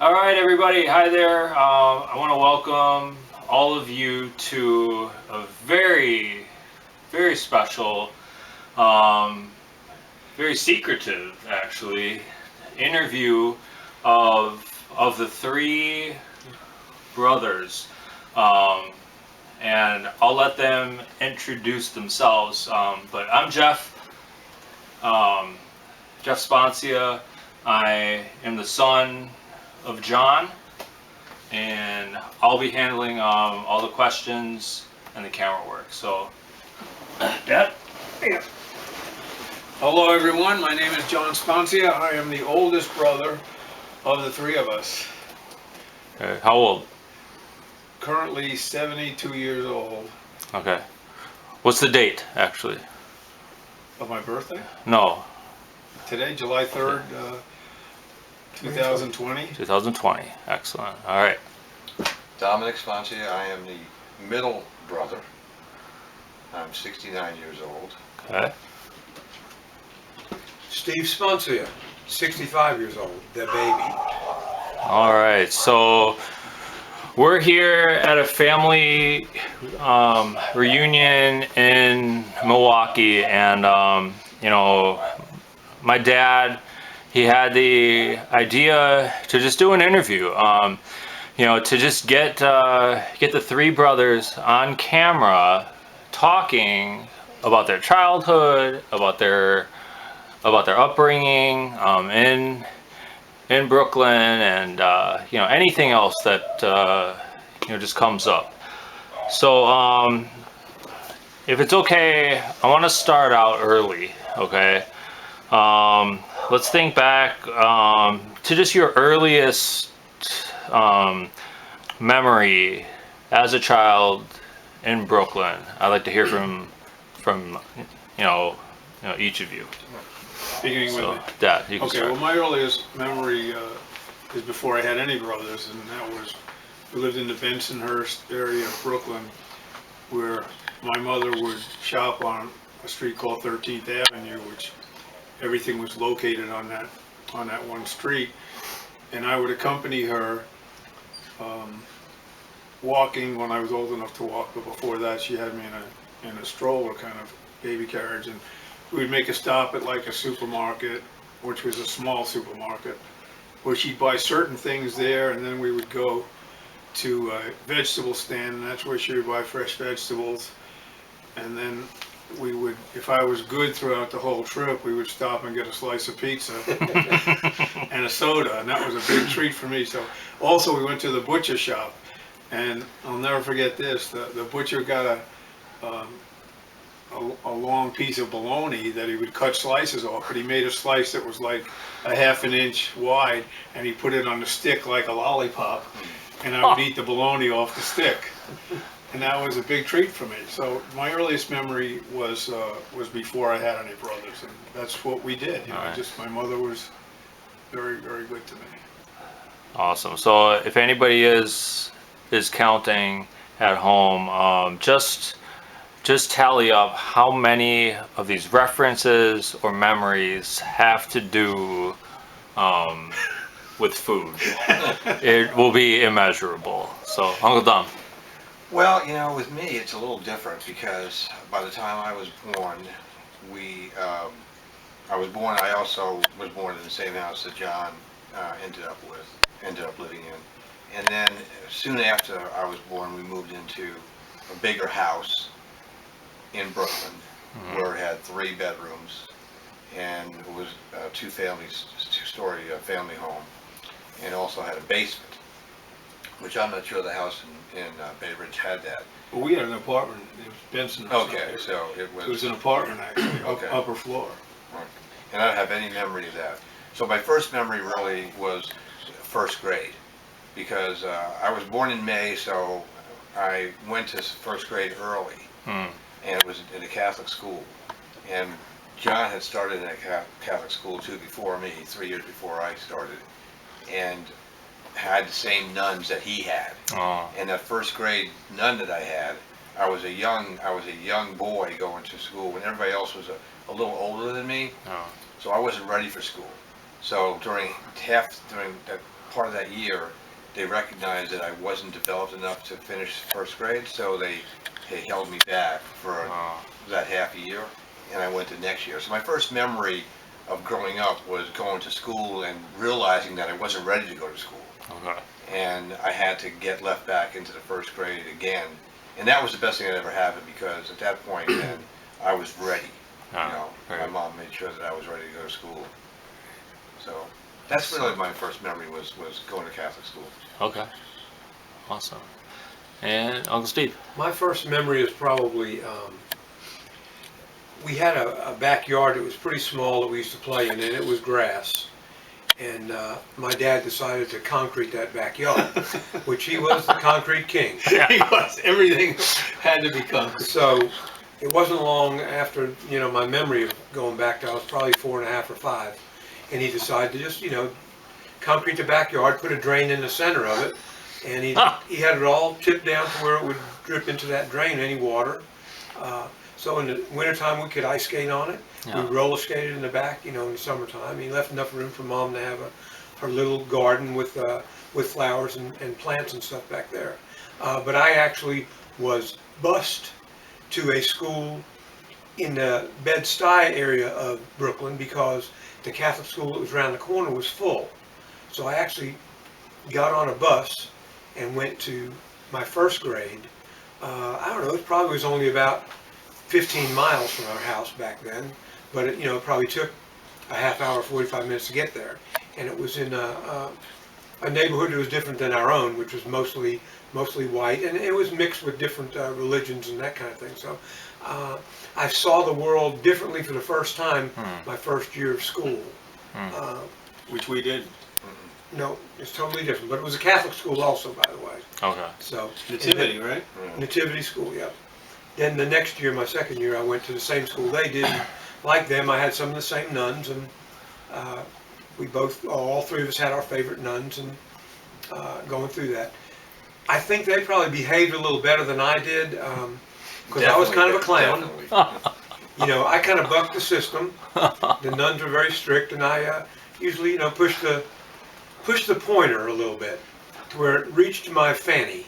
All right, everybody. Hi there. I want to welcome all of you to a very, very special, um, very secretive, actually, interview of the three brothers, um, and I'll let them introduce themselves. But I'm um, Jeff Sponcia. I am the son of John, and I'll be handling all the questions and the camera work. So, Dad? Yeah. Hello, everyone. My name is John Sponcia. I am the oldest brother of the three of us. Okay. How old? Currently 72 years old. Okay. What's the date, actually? Of my birthday? No. Today, July 3rd, 2020. 2020. Excellent. All right. Dominick Steve, I am the middle brother. I'm 69 years old. Okay. Steve Sponcia, 65 years old, the baby. All right. So we're here at a family reunion in Milwaukee, and my dad, he had the idea to just do an interview. To just get the three brothers on camera talking about their childhood, about their upbringing in Brooklyn, and anything else that just comes up. So if it's okay, I want to start out early. Okay. Let's think back to just your earliest memory as a child in Brooklyn. I'd like to hear from each of you. Beginning So, with me. Dad, you can Okay, start. well, my earliest memory is before I had any brothers, and that was we lived in the Bensonhurst area of Brooklyn, where my mother would shop on a street called 13th Avenue, which everything was located on that one street, and I would accompany her walking when I was old enough to walk, but before that she had me in a stroller kind of baby carriage, and we would make a stop at like a supermarket, which was a small supermarket, where she'd buy certain things there, and then we would go to a vegetable stand, and that's where she would buy fresh vegetables, and then we would, if I was good throughout the whole trip, we would stop and get a slice of pizza and a soda, and that was a big treat for me. So also we went to the butcher shop, and I'll never forget this. The butcher got a long piece of bologna that he would cut slices off, but he made a slice that was like a half an inch wide, and he put it on the stick like a lollipop, and I would eat the bologna off the stick. And that was a big treat for me. So my earliest memory was before I had any brothers, and that's what we did. All right. Just my mother was very, very good to me. Awesome. So if anybody is counting at home, just tally up how many of these references or memories have to do with food. It will be immeasurable. So Uncle Dom. Well, with me it's a little different because by the time I was born, I also was born in the same house that John ended up living in. And then soon after I was born, we moved into a bigger house in Brooklyn, where it had 3 bedrooms, and it was two-story family home, and also had a basement, which I'm not sure the house in Bay Ridge had that. Well, we had an apartment. It was Benson. Okay, so It was an apartment actually, Okay. upper floor. And I don't have any memory of that. So my first memory really was first grade, because I was born in May, so I went to first grade early, and it was in a Catholic school. And John had started in a Catholic school too before me, 3 years before I started, and had the same nuns that he had. Oh. And that first grade nun that I had, I was a young boy going to school when everybody else was a little older than me. Oh. So I wasn't ready for school. So during that part of that year, they recognized that I wasn't developed enough to finish first grade, so they held me back for that half a year, and I went to next year. So my first memory of growing up was going to school and realizing that I wasn't ready to go to school. Okay. And I had to get left back into the first grade again. And that was the best thing that ever happened, because at that point then I was ready. My mom made sure that I was ready to go to school. So that's really my first memory was going to Catholic school. Okay. Awesome. And Uncle Steve. My first memory is probably, we had a backyard that was pretty small that we used to play in, and it was grass. And my dad decided to concrete that backyard, which he was the concrete king. He was. Everything had to be concrete. So it wasn't long after, my memory of going back to, I was probably 4 and a half or 5, and he decided to just, concrete the backyard, put a drain in the center of it, and he had it all tipped down to where it would drip into that drain, any water. So in the wintertime, we could ice skate on it. Yeah. We roller skated in the back, in the summertime. He left enough room for Mom to have her little garden with flowers and plants and stuff back there. But I actually was bused to a school in the Bed-Stuy area of Brooklyn because the Catholic school that was around the corner was full. So I actually got on a bus and went to my first grade. I don't know, it probably was only about 15 miles from our house back then, but it probably took a half hour, 45 minutes to get there. And it was in a neighborhood that was different than our own, which was mostly white, and it was mixed with different religions and that kind of thing. So I saw the world differently for the first time my first year of school. Which we did. No, it's totally different, but it was a Catholic school also, by the way. Okay. So Nativity, right? Nativity school, yeah. Then the next year, my second year, I went to the same school they did. Like them, I had some of the same nuns, and all three of us had our favorite nuns, and going through that. I think they probably behaved a little better than I did, because I was kind of a clown. I kind of bucked the system. The nuns were very strict, and I usually, pushed the pointer a little bit to where it reached my fanny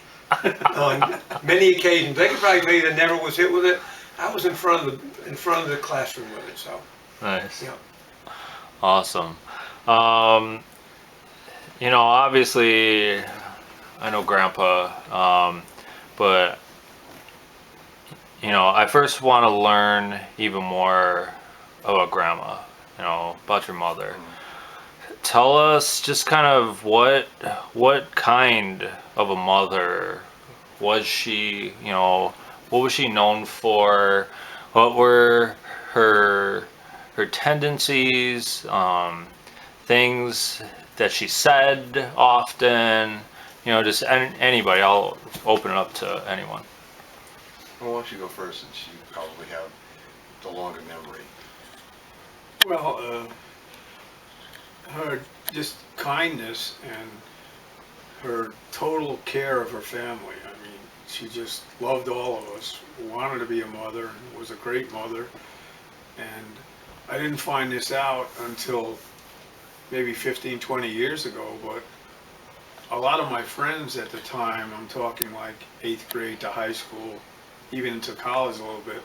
on many occasions. They could probably tell you that never was hit with it. I was in front of the classroom with it. So Nice. yeah. Awesome. Obviously, I know Grandpa, but I first want to learn even more about Grandma. About your mother. Tell us just kind of what kind of a mother was she? What was she known for? What were her tendencies? Things that she said often? Just anybody. I'll open it up to anyone. Well, why don't you go first, since you probably have the longer memory. Well, her just kindness and her total care of her family. I mean, she just loved all of us, wanted to be a mother, and was a great mother. And I didn't find this out until maybe 15, 20 years ago, but a lot of my friends at the time, I'm talking like 8th grade to high school, even into college a little bit,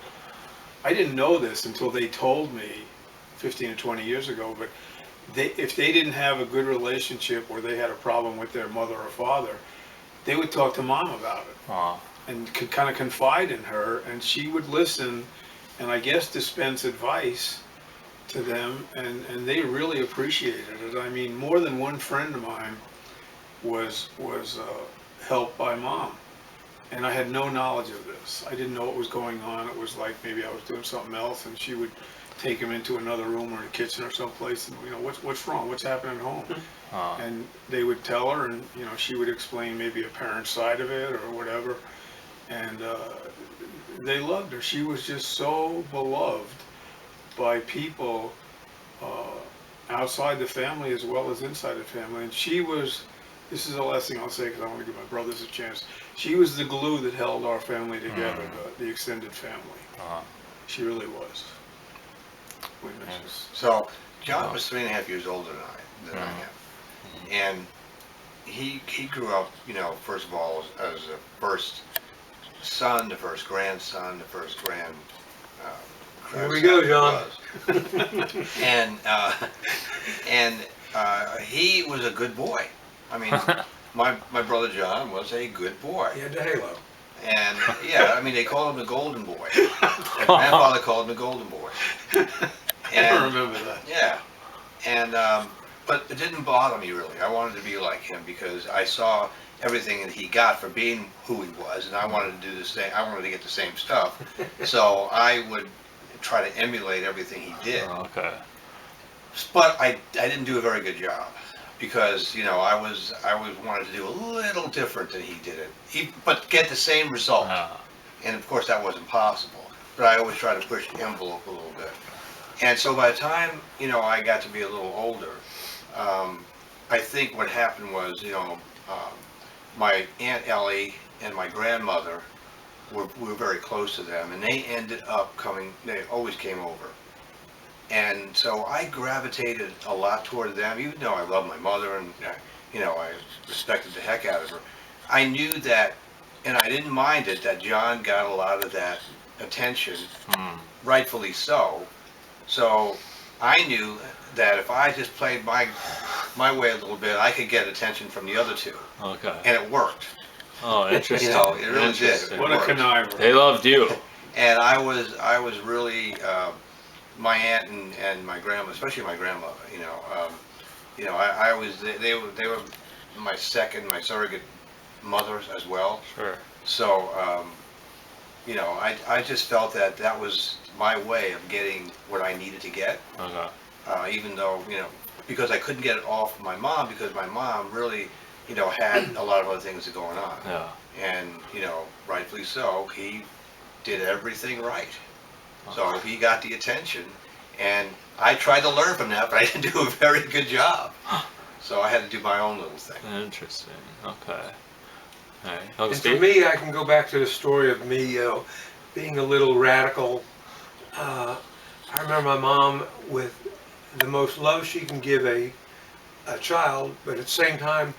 I didn't know this until they told me 15 or 20 years ago, but if they didn't have a good relationship or they had a problem with their mother or father, they would talk to Mom about it. Aww. And could kind of confide in her, and she would listen and I guess dispense advice to them, and they really appreciated it. I mean, more than one friend of mine was helped by Mom, and I had no knowledge of this. I didn't know what was going on. It was like maybe I was doing something else, and she would take him into another room or the kitchen or someplace, and what's wrong, what's happening at home, and they would tell her, and she would explain maybe a parent's side of it or whatever, and they loved her. She was just so beloved by people outside the family as well as inside the family, and she was, this is the last thing I'll say because I want to give my brothers a chance, she was the glue that held our family together, the extended family. She really was. We miss her. So John was 3.5 years older than I am, and he grew up, first of all, as the first son, the first grandson, the first Here we go, John. and he was a good boy. I mean, my brother John was a good boy. He had the halo. And yeah, I mean, they called him the golden boy. My grandfather called him the golden boy. I remember that. Yeah, and but it didn't bother me really. I wanted to be like him because I saw everything that he got for being who he was, and I wanted to do the same. I wanted to get the same stuff, so I would try to emulate everything he did. Okay. But I didn't do a very good job because I was wanted to do a little different than he did it, but get the same result. And of course that wasn't possible. But I always try to push the envelope a little bit. And so by the time I got to be a little older, I think what happened was my Aunt Ellie and my grandmother we were very close to them, and they ended up coming. They always came over. And so I gravitated a lot toward them, even though I love my mother and, I respected the heck out of her. I knew that, and I didn't mind it, that John got a lot of that attention, rightfully so. So I knew that if I just played my way a little bit, I could get attention from the other two. Okay. And it worked. Oh, interesting. It really did. It What a worked. conniver. They loved you. And I was really, my aunt and my grandma, especially my grandmother, I was, they were my surrogate mothers as well. Sure. So, I just felt that was my way of getting what I needed to get. Okay. Even though, because I couldn't get it all from my mom, because my mom really, had a lot of other things going on. Yeah. And, rightfully so, he did everything right. So he got the attention, and I tried to learn from that, but I didn't do a very good job. So I had to do my own little thing. Interesting. Okay. All right. Uncle And for Steve? me, I can go back to the story of me being a little radical. I remember my mom with the most love she can give a child, but at the same time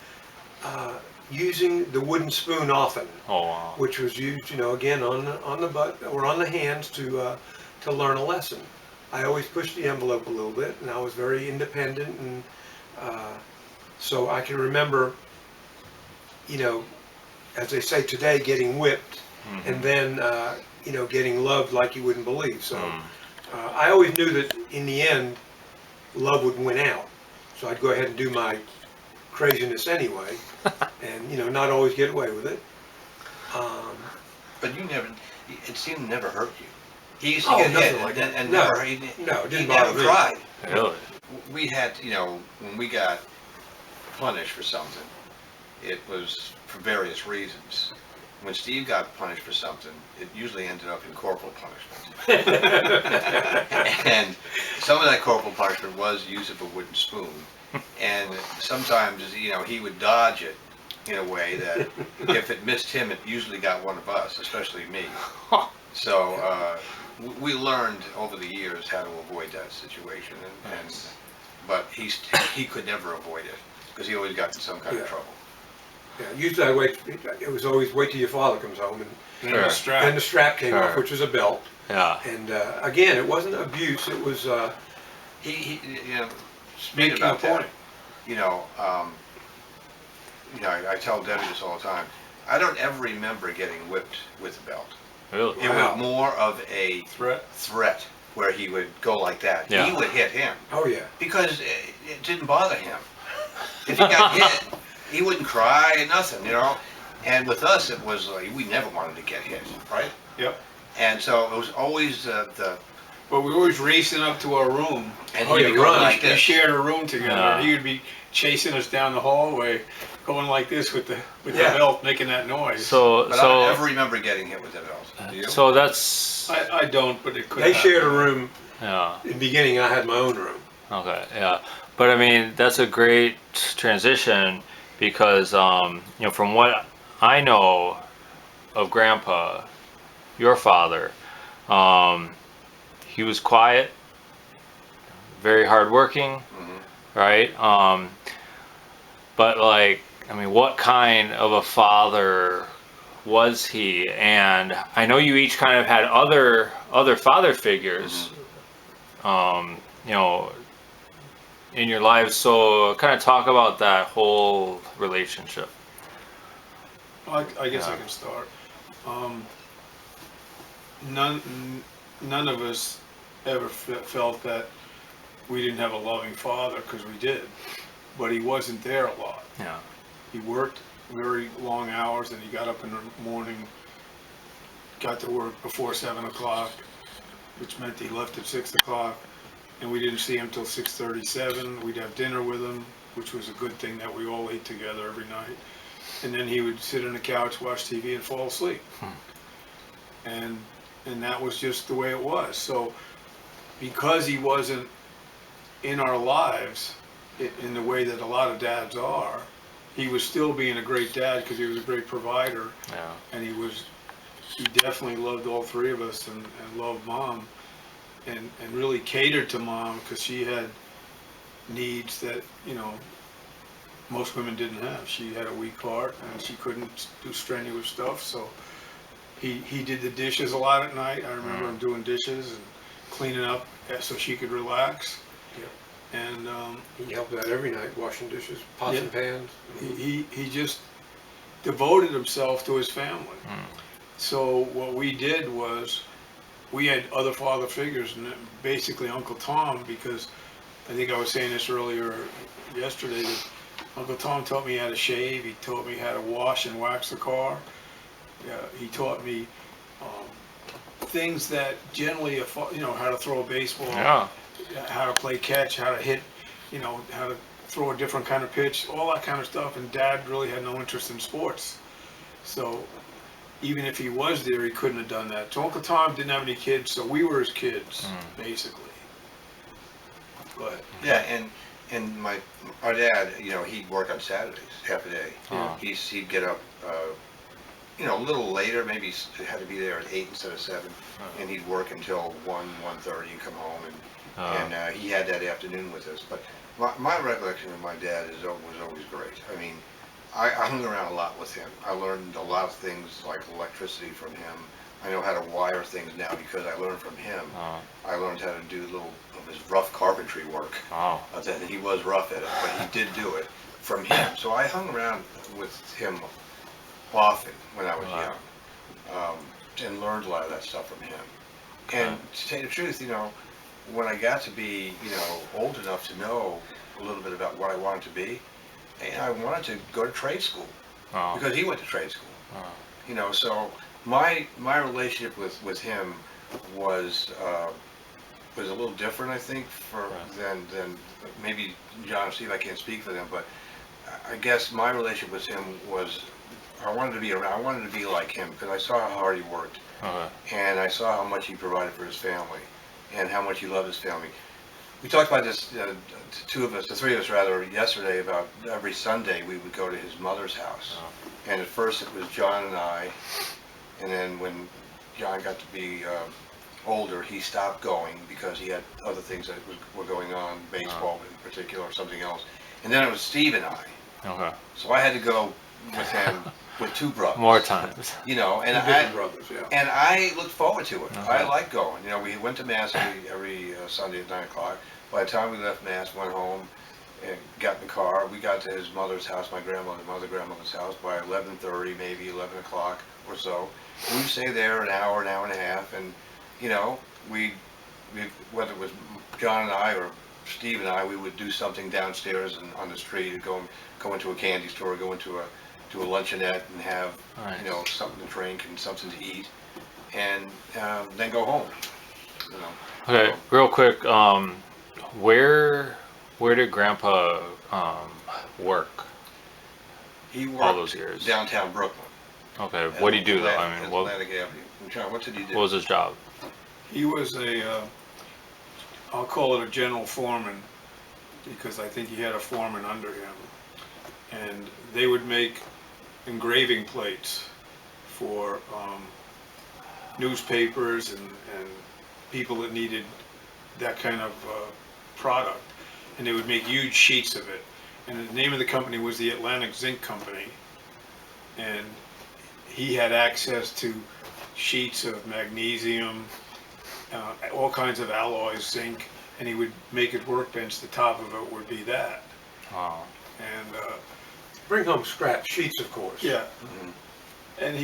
using the wooden spoon often, Oh, wow. which was used, again on the butt or on the hands to learn a lesson. I always pushed the envelope a little bit, and I was very independent, and so I can remember, as they say today, getting whipped, and then getting loved like you wouldn't believe. So I always knew that in the end, love would win out. So I'd go ahead and do my craziness anyway, and not always get away with it. But it seemed to never hurt you. He used to Oh, get nothing hit like that. and No. never, No, it didn't he bother never me. cried. Really? We had, when we got punished for something, it was for various reasons. When Steve got punished for something, it usually ended up in corporal punishment. And some of that corporal punishment was use of a wooden spoon. And sometimes, he would dodge it in a way that if it missed him, it usually got one of us, especially me. So we learned over the years how to avoid that situation, but he could never avoid it because he always got in some kind of Yeah. trouble. Yeah, usually it was always wait till your father comes home, and And Sure. the strap. then the strap came off, Sure. which was a belt. Yeah. And again, it wasn't abuse, it was, He speaking Making a about that, point. I tell Debbie this all the time. I don't ever remember getting whipped with a belt. Really? It Wow. was more of a threat where he would go like that. Yeah. He would hit him oh yeah. because it didn't bother him. If he got hit, he wouldn't cry and nothing, And with us, it was like we never wanted to get hit, right? Yep. And so it was always But we were always racing up to our room. and Oh, he yeah, would go run. like We this. shared a room together. Yeah. He would be chasing us down the hallway, going like this with the Yeah. belt, making that noise. So, But I don't ever remember getting hit with a belt. Do you? so that's, I don't, but it could. They happen. shared a room, yeah. in the beginning I had my own room. Okay, yeah. But I mean, that's a great transition because, from what I know of Grandpa, your father, he was quiet, very hardworking, right? But like I mean, what kind of a father was he? And I know you each kind of had other father figures, you know, in your lives. So kind of talk about that whole relationship. I guess I Yeah. can start. Um, none of us ever felt that we didn't have a loving father, because we did, but he wasn't there a lot. Yeah. He worked very long hours, and he got up in the morning, got to work before 7 o'clock, which meant he left at 6 o'clock, and we didn't see him till 6:37. We'd have dinner with him, which was a good thing that we all ate together every night. And then he would sit on the couch, watch TV, and fall asleep. And that was just the way it was. So because he wasn't in our lives in the way that a lot of dads are, he was still being a great dad because he was a great provider, Yeah. and he definitely loved all three of us, and loved mom, and really catered to mom, because she had needs that, most women didn't have. She had a weak heart, and she couldn't do strenuous stuff, so he did the dishes a lot at night. I remember him doing dishes and cleaning up so she could relax. Yep. And He helped out every night, washing dishes, pots Yeah. and pans. he just devoted himself to his family. So what we did was, we had other father figures, and basically Uncle Tom, because I think I was saying this earlier yesterday, that Uncle Tom taught me how to shave. He taught me how to wash and wax the car. He taught me things that generally, how to throw a baseball, Yeah. how to play catch, how to hit, how to throw a different kind of pitch, all that kind of stuff. And Dad really had no interest in sports. So even if he was there, he couldn't have done that. So Uncle Tom didn't have any kids, so we were his kids, basically. Go ahead. Yeah, and our dad, he'd work on Saturdays, half a day. Oh. He'd get up, a little later, maybe he had to be there at 8 instead of 7, and he'd work until 1:30 and come home, and he had that afternoon with us. But my recollection of my dad was always great. I mean, I hung around a lot with him. I learned a lot of things like electricity from him. I know how to wire things now because I learned from him. I learned how to do a little of his rough carpentry work. Oh. That he was rough at it, but he did do it from him. So I hung around with him often when I was young, and learned a lot of that stuff from him. And to tell you the truth, when I got to be, old enough to know a little bit about what I wanted to be, and I wanted to go to trade school because he went to trade school. So my relationship with him was a little different, I think, than maybe John and Steve. I can't speak for them, but I guess my relationship with him was, I wanted to be around. I wanted to be like him because I saw how hard he worked, and I saw how much he provided for his family, and how much he loved his family. We talked about this, the three of us rather, yesterday, about every Sunday we would go to his mother's house. And at first it was John and I, and then when John got to be older, he stopped going because he had other things that were going on, baseball in particular, or something else. And then it was Steve and I. Okay. So I had to go with him with two brothers. More times. And Different brothers, yeah. and I looked forward to it. Okay. I liked going. We went to Mass every Sunday at 9 o'clock. By the time we left Mass, went home, and got in the car. We got to his mother's house, my grandmother's house, by 11:30, maybe 11 o'clock or so. We'd stay there an hour and a half, and we whether it was John and I or Steve and I, we would do something downstairs and on the street, and go into a candy store, go into a luncheonette, and have something to drink and something to eat, and then go home. Okay, real quick, where did Grandpa work He worked all those years? downtown Brooklyn. Okay, what did he do though? I mean, Atlantic Avenue. John, what did he do? what was his job? He was I'll call it a general foreman, because I think he had a foreman under him. And they would make engraving plates for newspapers and people that needed that kind of product. And they would make huge sheets of it. and the name of the company was the Atlantic Zinc Company. And he had access to sheets of magnesium, all kinds of alloys, zinc, and he would make his workbench. The top of it would be that. Wow. And Bring home scrap sheets, of course. yeah, and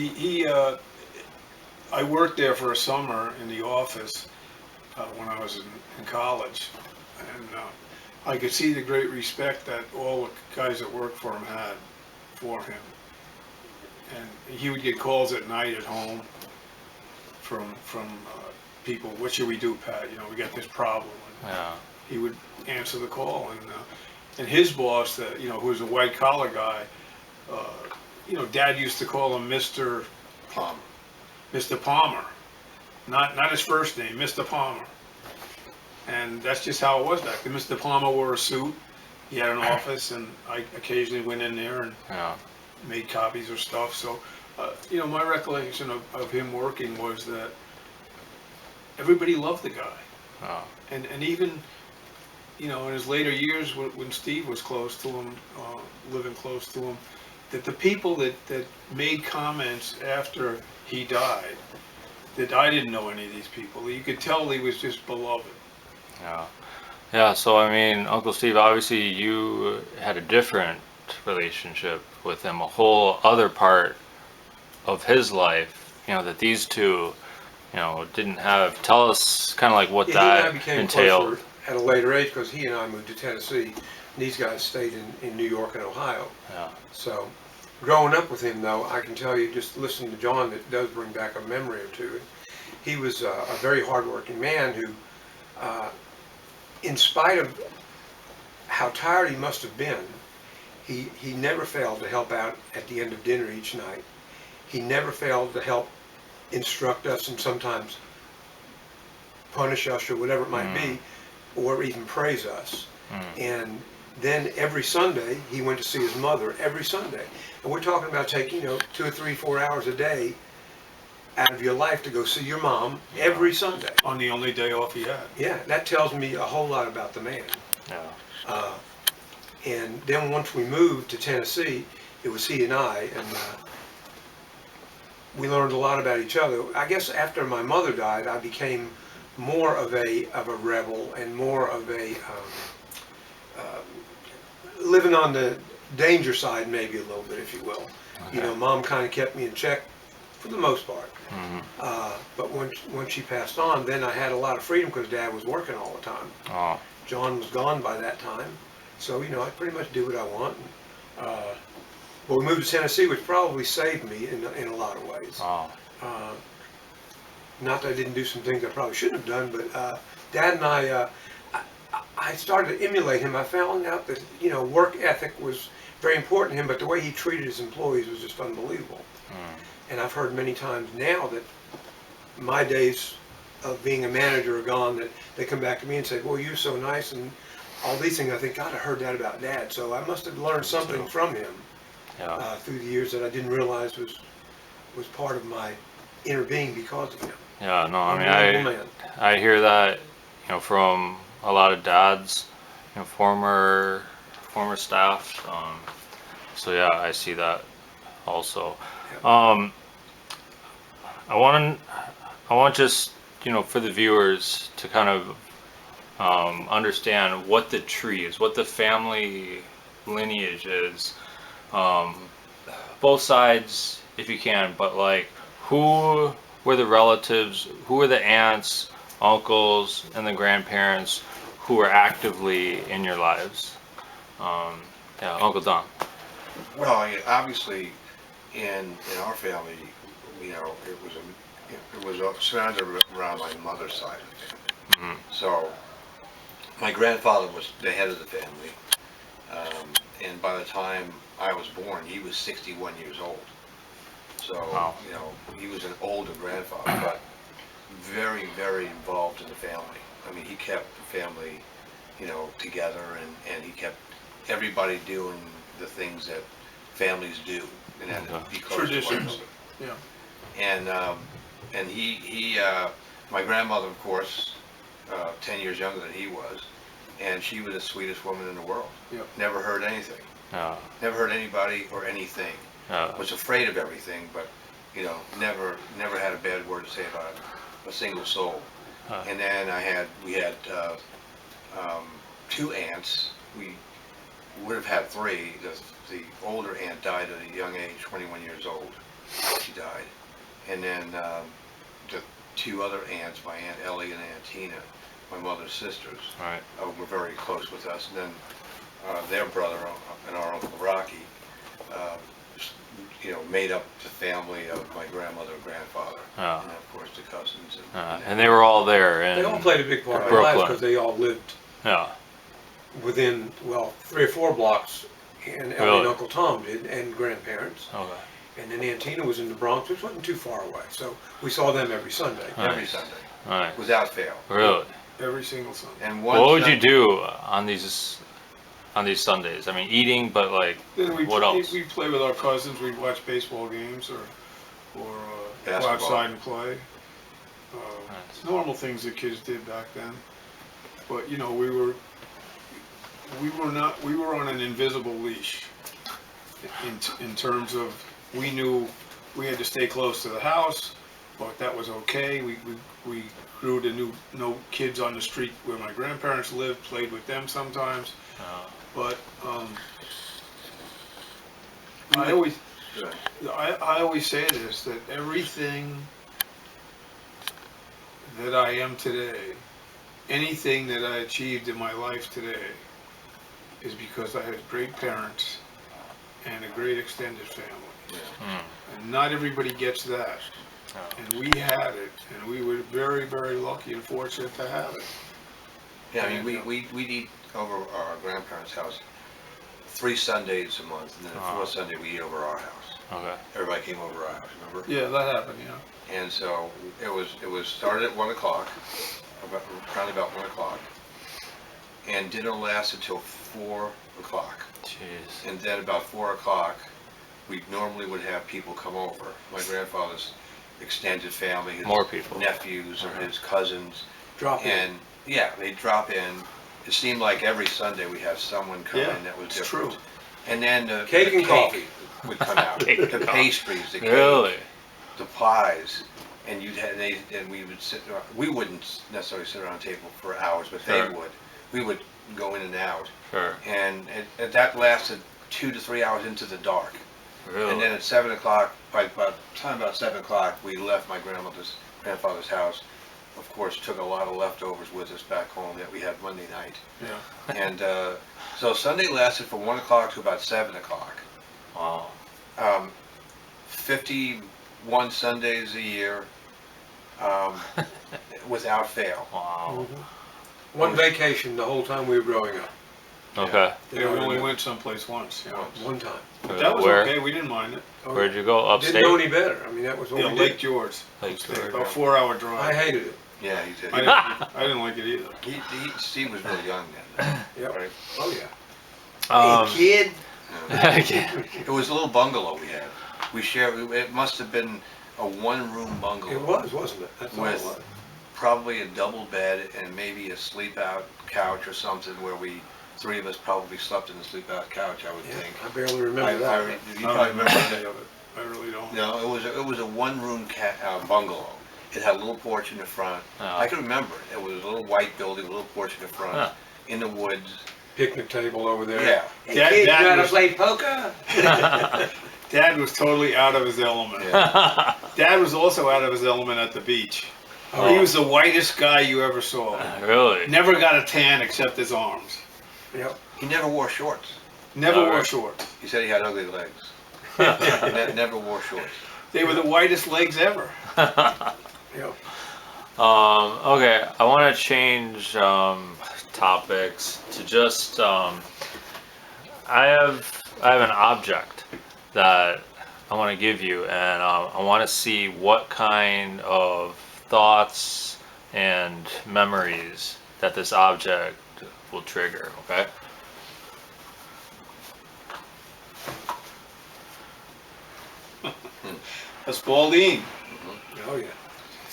I worked there for a summer in the office when I was in college, and I could see the great respect that all the guys that worked for him had for him. And he would get calls at night at home from people. What should we do, Pat? You know, we got this problem. And Yeah. he would answer the call, and his boss, you know, who was a white collar guy, you know, Dad used to call him Mr. Palmer, not his first name, Mr. Palmer, and that's just how it was back then. Mr. Palmer wore a suit. He had an office, and I occasionally went in there and Yeah. made copies or stuff. So, you know, my recollection of him working was that everybody loved the guy. Oh. And even, you know, in his later years when Steve was close to him, living close to him, that the people that made comments after he died, that I didn't know any of these people. You could tell he was just beloved. Yeah. Yeah, so I mean, Uncle Steve, obviously you had a different relationship with him, a whole other part of his life, you know, that these two, you know, didn't have. Tell us kind of like what Yeah, he and I that became entailed. closer at a later age because he and I moved to Tennessee. And these guys stayed in New York and Ohio. Yeah. So, growing up with him, though, I can tell you, just listening to John, that does bring back a memory or two. He was a very hardworking man who, in spite of how tired he must have been, he never failed to help out at the end of dinner each night. He never failed to help instruct us and sometimes punish us or whatever it might be, or even praise us. And then every Sunday, he went to see his mother every Sunday. And we're talking about taking, you know, 2 or 3, 4 hours a day out of your life to go see your mom every Sunday. On the only day off he had. Yeah, that tells me a whole lot about the man. Yeah. And then once we moved to Tennessee, it was he and I, and we learned a lot about each other. I guess after my mother died, I became more of a rebel and more of a living on the danger side, maybe a little bit, if you will. Okay. You know, Mom kind of kept me in check for the most part. Mm-hmm. But when she passed on, then I had a lot of freedom because Dad was working all the time. Oh. John was gone by that time, so you know I pretty much do what I want. But we moved to Tennessee, which probably saved me in a lot of ways. Oh. Not that I didn't do some things I probably shouldn't have done, but Dad and I started to emulate him. I found out that, you know, work ethic was very important to him, but the way he treated his employees was just unbelievable. And I've heard many times now that my days of being a manager are gone, that they come back to me and say, "Well, you're so nice," and all these things. I think, God, I heard that about Dad, so I must have learned something from him Yeah. through the years that I didn't realize was part of my inner being because of him. Yeah. No, I Unbelievable mean, man. I hear that, you know, from a lot of dads, you know, former staff. So yeah, I see that also. I want just, you know, for the viewers to kind of understand what the tree is, what the family lineage is. Both sides, if you can, but like, who were the relatives, who were the aunts, uncles, and the grandparents who were actively in your lives? Yeah, Uncle Don. Well, obviously, in our family, you know, it was surrounded around my mother's side of the family. So, my grandfather was the head of the family, and by the time I was born, he was 61 years old. So, Wow. you know, he was an older grandfather, but very, very involved in the family. I mean, he kept the family, you know, together, and he kept everybody doing the things that families do, and then be close to one Traditions. another. Yeah. And he my grandmother, of course, 10 years younger than he was, and she was the sweetest woman in the world. Yep. Never heard anything. Oh. Never hurt anybody or anything. Oh. Was afraid of everything, but never had a bad word to say about a single soul. And then we had 2 aunts. We would have had 3. The older aunt died at a young age, 21 years old. She died. And then the 2 other aunts, my Aunt Ellie and Aunt Tina, my mother's sisters, Right. were very close with us. And then their brother and our Uncle Rocky, made up the family of my grandmother and grandfather, Oh. and of course the cousins. And they were all there. They all played a big part in our Brooklyn. lives because they all lived Yeah. within, 3 or 4 blocks, and Ellie Really? and Uncle Tom did, and grandparents. Okay. And then Aunt Tina was in the Bronx, which wasn't too far away, so we saw them every Sunday. Every Nice. Sunday, Right. without fail. Really? Every single Sunday. And What would you do on these Sundays? I mean, eating, but like, Then what else? we play with our cousins. We'd watch baseball games or go Basketball. outside and play. Nice. Normal things that kids did back then. But we were on an invisible leash in terms of we knew we had to stay close to the house, but that was okay. We grew to know kids on the street where my grandparents lived, played with them sometimes. Oh. But I always say this, that everything that I am today, anything that I achieved in my life today, is because I had great parents and a great extended family. Yeah. Hmm. And not everybody gets that. Oh. And we had it, and we were very, very lucky and fortunate to have it. Yeah, I mean, we'd eat over our grandparents' house 3 Sundays a month, and then the 4th Sunday we eat over our house. Okay. Everybody came over our house, remember? Yeah, that happened, yeah. And so it was started at 1 o'clock, around about 1 o'clock, and dinner lasted till 4 o'clock. Jeez. And then about 4 o'clock, we normally would have people come over. My grandfather's extended family, his More people. nephews or his cousins, Drop in. and yeah, they'd drop in. It seemed like every Sunday we had someone come Yeah, in that was it's different. true. And then the Cake and coffee would come out. Cake and The coffee. pastries, the cake, Really? the pies, and we would sit. We wouldn't necessarily sit around a table for hours, but Sure. they would. We would go in and out, Sure. and that lasted 2 to 3 hours into the dark. Really? And then at 7 o'clock, by the time about 7 o'clock, we left my grandfather's house. Of course, took a lot of leftovers with us back home that we had Monday night. Yeah. And so Sunday lasted from 1 o'clock to about 7 o'clock. Wow. 51 Sundays a year, without fail. Wow. One vacation the whole time we were growing up. Okay. Yeah, we only went someplace once. Yeah. One time. But that was Where? okay. We didn't mind it. Where'd you go? Upstate? Didn't know any better. I mean, that was what Yeah, we Lake did. George. Lake Upstate, George. about 4-hour I drive. hated it. Yeah, he did. I didn't like it either. Steve was really young then. Yep. Right? Oh, yeah. Kid. Yeah. It was a little bungalow we had. We shared. It must have been a 1-room bungalow. It was, wasn't it? That's all it With was. probably a double bed and maybe a sleep-out couch or something where 3 of us probably slept in the sleep-out couch, I would Yeah, think. I barely remember that. You I probably don't remember remember any that. of it. I really don't. No, it was a 1-room bungalow. It had a little porch in the front. Oh. I can remember it. It was a little white building, a little porch in the front, Huh. in the woods. Picnic table over there. Yeah. Hey, Dad- kids, Dad you wanna was- play poker? Dad was totally out of his element. Yeah. Dad was also out of his element at the beach. Oh. He was the whitest guy you ever saw. Really? Never got a tan except his arms. Yep. He never wore shorts. Never Oh, wore right. shorts. He said he had ugly legs. Never wore shorts. They were the whitest legs ever. Yep. Okay, I want to change topics to just I have an object that I want to give you, and I want to see what kind of thoughts and memories that this object will trigger. Okay. A Spalding. Oh, yeah.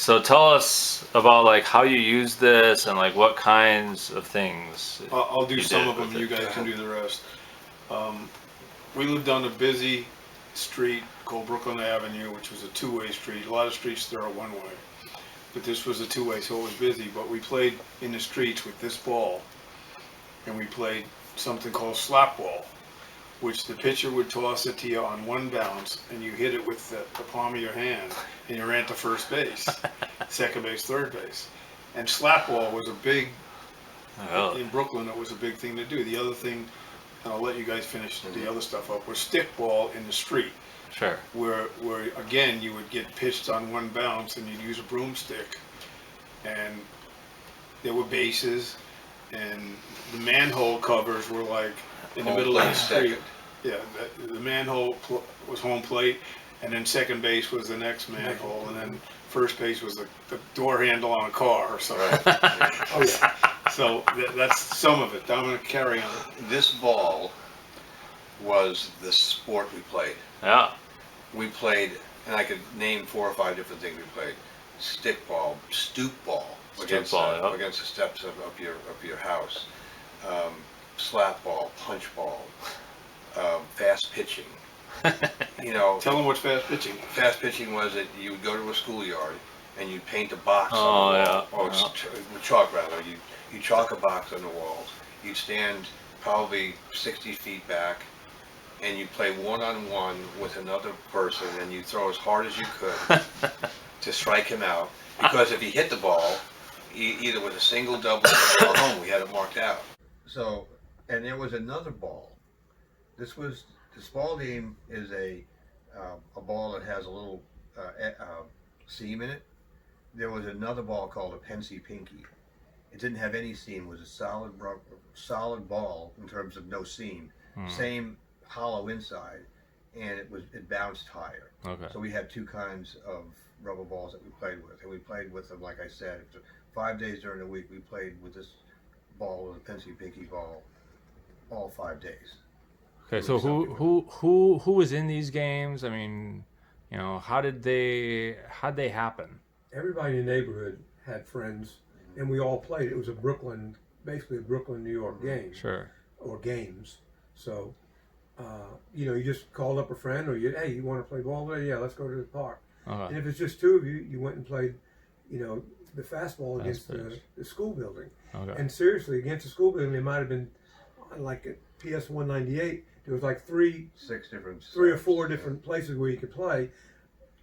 So tell us about like how you use this and like what kinds of things. I'll do You some did of them, with it. you guys can do the rest. We lived on a busy street called Brooklyn Avenue, which was a two-way street. A lot of streets there are one-way, but this was a two-way, so it was busy. But we played in the streets with this ball, and we played something called slap ball, which the pitcher would toss it to you on one bounce, and you hit it with the palm of your hand, and you ran to first base, second base, third base. And slap ball was a big, Oh, in Brooklyn, it was a big thing to do. The other thing, and I'll let you guys finish the other stuff up, was stick ball in the street, sure. where again, you would get pitched on one bounce, and you'd use a broomstick, and there were bases, and the manhole covers were like in the Home middle of plate the street. second. Yeah, the manhole was home plate, and then second base was the next manhole, and then first base was the door handle on a car or something. Right. Oh yeah. So that's some of it. Dominic, carry on. This ball was the sport we played. Yeah. We played, and I could name 4 or 5 different things we played. Stick ball, stoop ball, against ball, against the steps of your house. Slap ball, punch ball, fast pitching. You know, Tell them what's fast pitching. fast pitching was that you would go to a schoolyard and you'd paint a box Oh, on the yeah, wall, or with chalk rather. You chalk a box on the walls. You'd stand probably 60 feet back, and you'd play one-on-one with another person, and you'd throw as hard as you could to strike him out. Because if he hit the ball, either with a single, double, or home, we had it marked out. So, and there was another ball. This ball game is a ball that has a little seam in it. There was another ball called a Pensy Pinky. It didn't have any seam. It was a solid ball in terms of no seam. Same hollow inside, and it bounced higher. Okay. So we had 2 kinds of rubber balls that we played with, and we played with them, like I said, 5 days during the week. We played with this ball, the Pensy Pinky ball, all 5 days. Okay, so who was in these games? I mean, you know, how'd they happen? Everybody in the neighborhood had friends, and we all played. It was basically a Brooklyn, New York game. Sure. Or games. So, you just called up a friend, or hey, you want to play ball today? Yeah, let's go to the park. Okay. And if it's just 2 of you, you went and played, the fastball against the school building. Okay. And seriously, against the school building, it might have been like at PS 198. There was like 3 or 4 different places where you could play,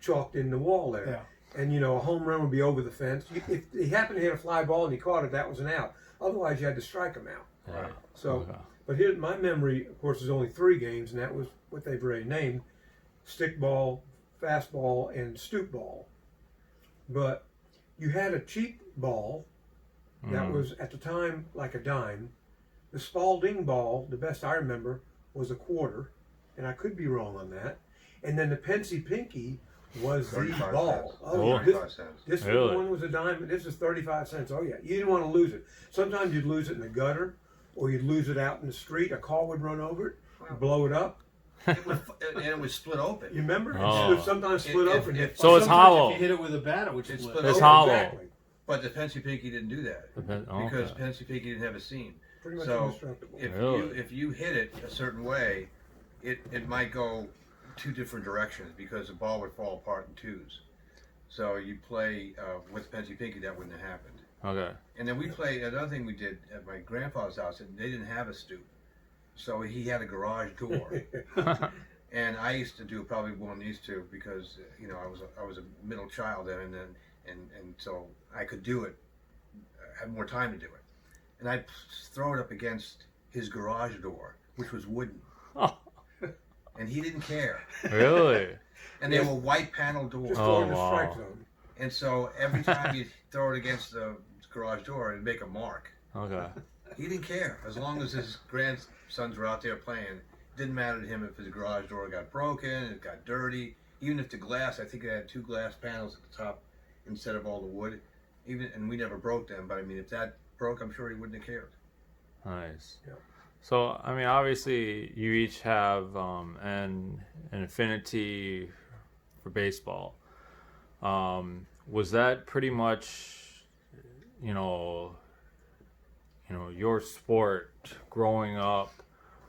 chalked in the wall there. Yeah. And a home run would be over the fence. If he happened to hit a fly ball and he caught it, that was an out. Otherwise, you had to strike him out. Right. So, Okay. but here, my memory, of course, is only 3 games, and that was what they've already named: stick ball, fastball, and stoop ball. But you had a cheap ball that was at the time like a dime. The Spalding ball, the best I remember, was a quarter, and I could be wrong on that. And then the Pensy Pinky was the 35 ball. cents. Oh, yeah, 35 cents. this Really? one was a dime. This is 35 cents. Oh yeah, you didn't want to lose it. Sometimes you'd lose it in the gutter, or you'd lose it out in the street. A car would run over it, blow it up. And it was split open. You remember? Oh. It would sometimes split open. So it's hollow. If you hit it with a bat, it would It's split. split It's open. hollow. Exactly. But the Pensy Pinky didn't do that. Because Okay. Pensy Pinky didn't have a seam. Pretty much So indestructible. Really? if you hit it a certain way, it might go 2 different directions because the ball would fall apart in 2s. So you play with Pensy Pinky, that wouldn't have happened. Okay. And then we played, another thing we did at my grandfather's house, and they didn't have a stoop. So he had a garage door. And I used to do probably more than these 2 because, I was a middle child then, and so I could do it, had more time to do it. And I'd throw it up against his garage door, which was wooden. Oh. And he didn't care. Really? And they were white panel doors. Just Oh, going to wow. strike zone. And so every time you throw it against the garage door, it'd make a mark. Okay. He didn't care. As long as his grandsons were out there playing, it didn't matter to him if his garage door got broken, it got dirty. Even if the glass, I think it had 2 glass panels at the top instead of all the wood. And we never broke them, but I mean, if that broke, I'm sure he wouldn't have cared. Nice. Yeah. So, I mean, obviously, you each have an affinity for baseball. was that pretty much, you know, your sport growing up,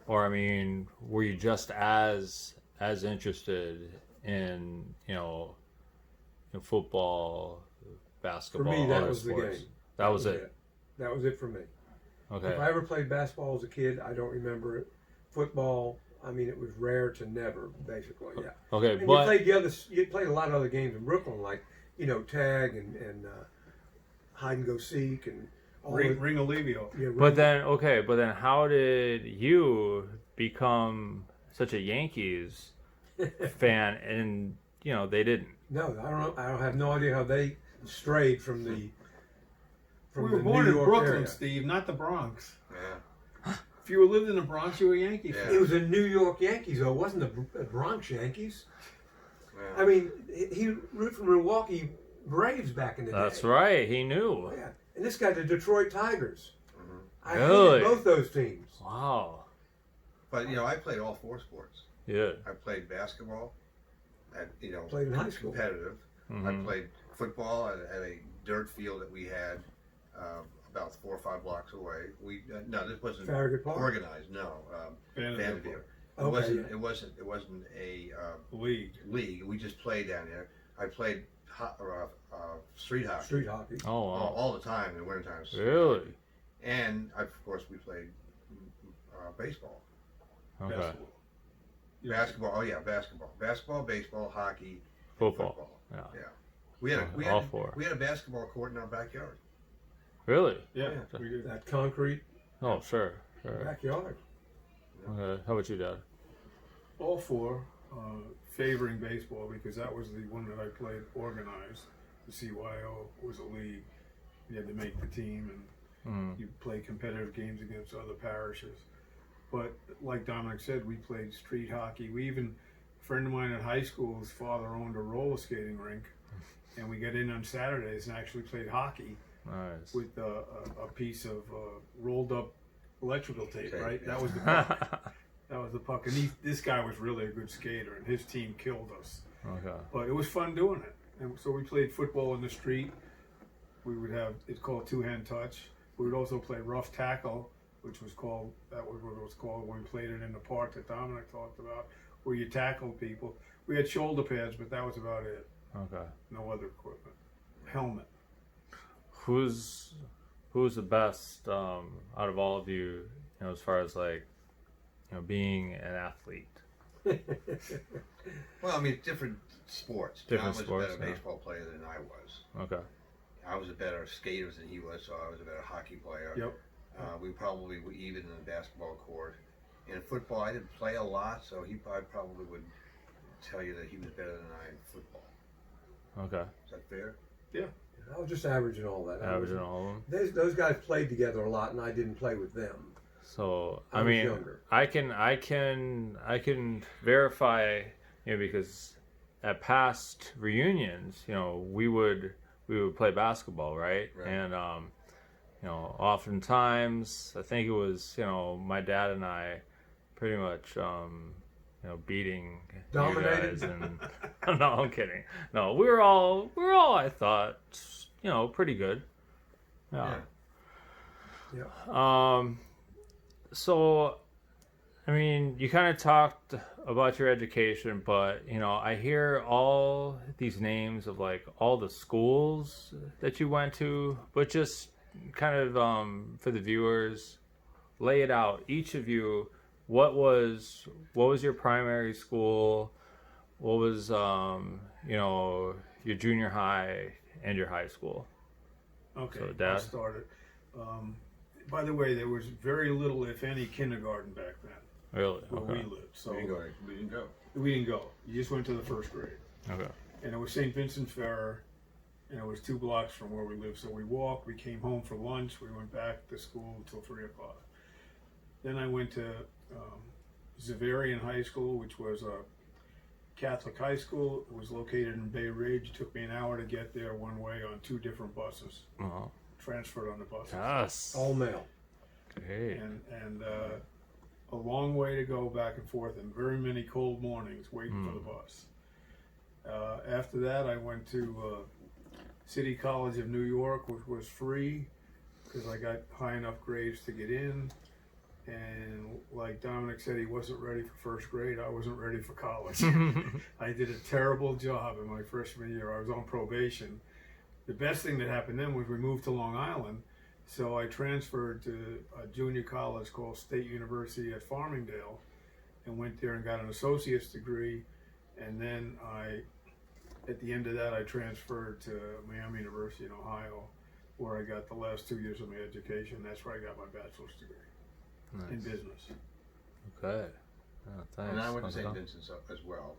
or I mean, were you just as interested in, in football, For basketball, me, that other was the sports? game. That was it. That was it for me. Okay. If I ever played basketball as a kid, I don't remember it. Football, I mean, it was rare to never, basically. Yeah. Okay, And but you played a lot of other games in Brooklyn, like tag and hide and go seek and all Ring Olivio. Yeah, but then how did you become such a Yankees fan? And they didn't. no, I don't know. I don't have no idea how they strayed from the We were the born New in York Brooklyn, area. Steve, not the Bronx. Yeah. If you lived in the Bronx, you were a Yankee fan. It was the New York Yankees, though. It wasn't the Bronx Yankees. Yeah. I mean, he rooted for Milwaukee Braves back in the day. That's right. He knew. Yeah, and this guy, the Detroit Tigers. I Really? hated both those teams. Wow. But I played all four sports. Yeah. I played basketball, Played in high school. competitive. Mhm. I played football at a dirt field that we had about 4 or 5 blocks away. No, this wasn't Farragut Park? organized. No, Vanderbilt. Okay, It wasn't a League. league. We just played down there. I played street hockey Street hockey. Oh, wow. all the time in the winter times. Really? And of course we played baseball, Okay. Basketball. basketball. Oh yeah, basketball, baseball, hockey, and Football. Yeah. Yeah, we had All four. we had a basketball court in our backyard. Really? Yeah, Yeah. we did. That concrete Oh, sure. Sure. backyard. Okay. How about you, Dad? All four favoring baseball because that was the one that I played organized. The CYO was a league. You had to make the team and Mm. you play competitive games against other parishes. But like Dominic said, we played street hockey. A friend of mine in high school, his father owned a roller skating rink, and we got in on Saturdays and actually played hockey Nice. with a piece of rolled up electrical tape, Tape, right? yeah. That was the puck. That was the puck. And this guy was really a good skater, and his team killed us. Okay. But it was fun doing it. And so we played football in the street. We would have, it's called two-hand touch. We would also play rough tackle, that was what it was called when we played it in the park that Dominic talked about, where you tackled people. We had shoulder pads, but that was about it. Okay. No other equipment. Helmet. Who's the best out of all of you? As far as being an athlete. Well, I mean, different sports. Different John was sports, a better yeah. baseball player than I was. Okay. I was a better skater than he was, so I was a better hockey player. Yep. We probably were even in the basketball court. In football, I didn't play a lot, so I probably would tell you that he was better than I in football. Okay. Is that fair? I was just averaging all that. Averaging all of them. Those guys played together a lot, and I didn't play with them. So I I was mean, younger. I can verify, because at past reunions, we would play basketball, right? Right. And oftentimes I think it was my dad and I pretty much beating Dominated? you guys, and no, I'm kidding. No, we were all I thought pretty good. Yeah. Yeah. So, I mean, you kind of talked about your education, but I hear all these names of all the schools that you went to, but just kind of for the viewers, lay it out. Each of you, what was your primary school? What was your junior high and your high school? Okay, So, Dad? I'll start it. By the way, there was very little, if any, kindergarten back then Really? where Okay. we lived. So We didn't go. we didn't go. You just went to the first grade. Okay. And it was St. Vincent Ferrer, and it was 2 blocks from where we lived. So we walked, we came home for lunch, we went back to school until 3 o'clock. Then I went to Xaverian High School, which was a Catholic high school. It was located in Bay Ridge. It took me an hour to get there one way on 2 different buses, Oh, transferred on the buses. yes. All male. Great. And a long way to go back and forth, and very many cold mornings waiting for the bus. After that, I went to City College of New York, which was free because I got high enough grades to get in. And like Dominic said, he wasn't ready for first grade. I wasn't ready for college. I did a terrible job in my freshman year. I was on probation. The best thing that happened then was we moved to Long Island. So I transferred to a junior college called State University at Farmingdale and went there and got an associate's degree. And then at the end of that, I transferred to Miami University in Ohio, where I got the last 2 years of my education. That's where I got my bachelor's degree in business. Okay. Oh, thanks. And I went to Uncle St. Tom. Vincent's as well,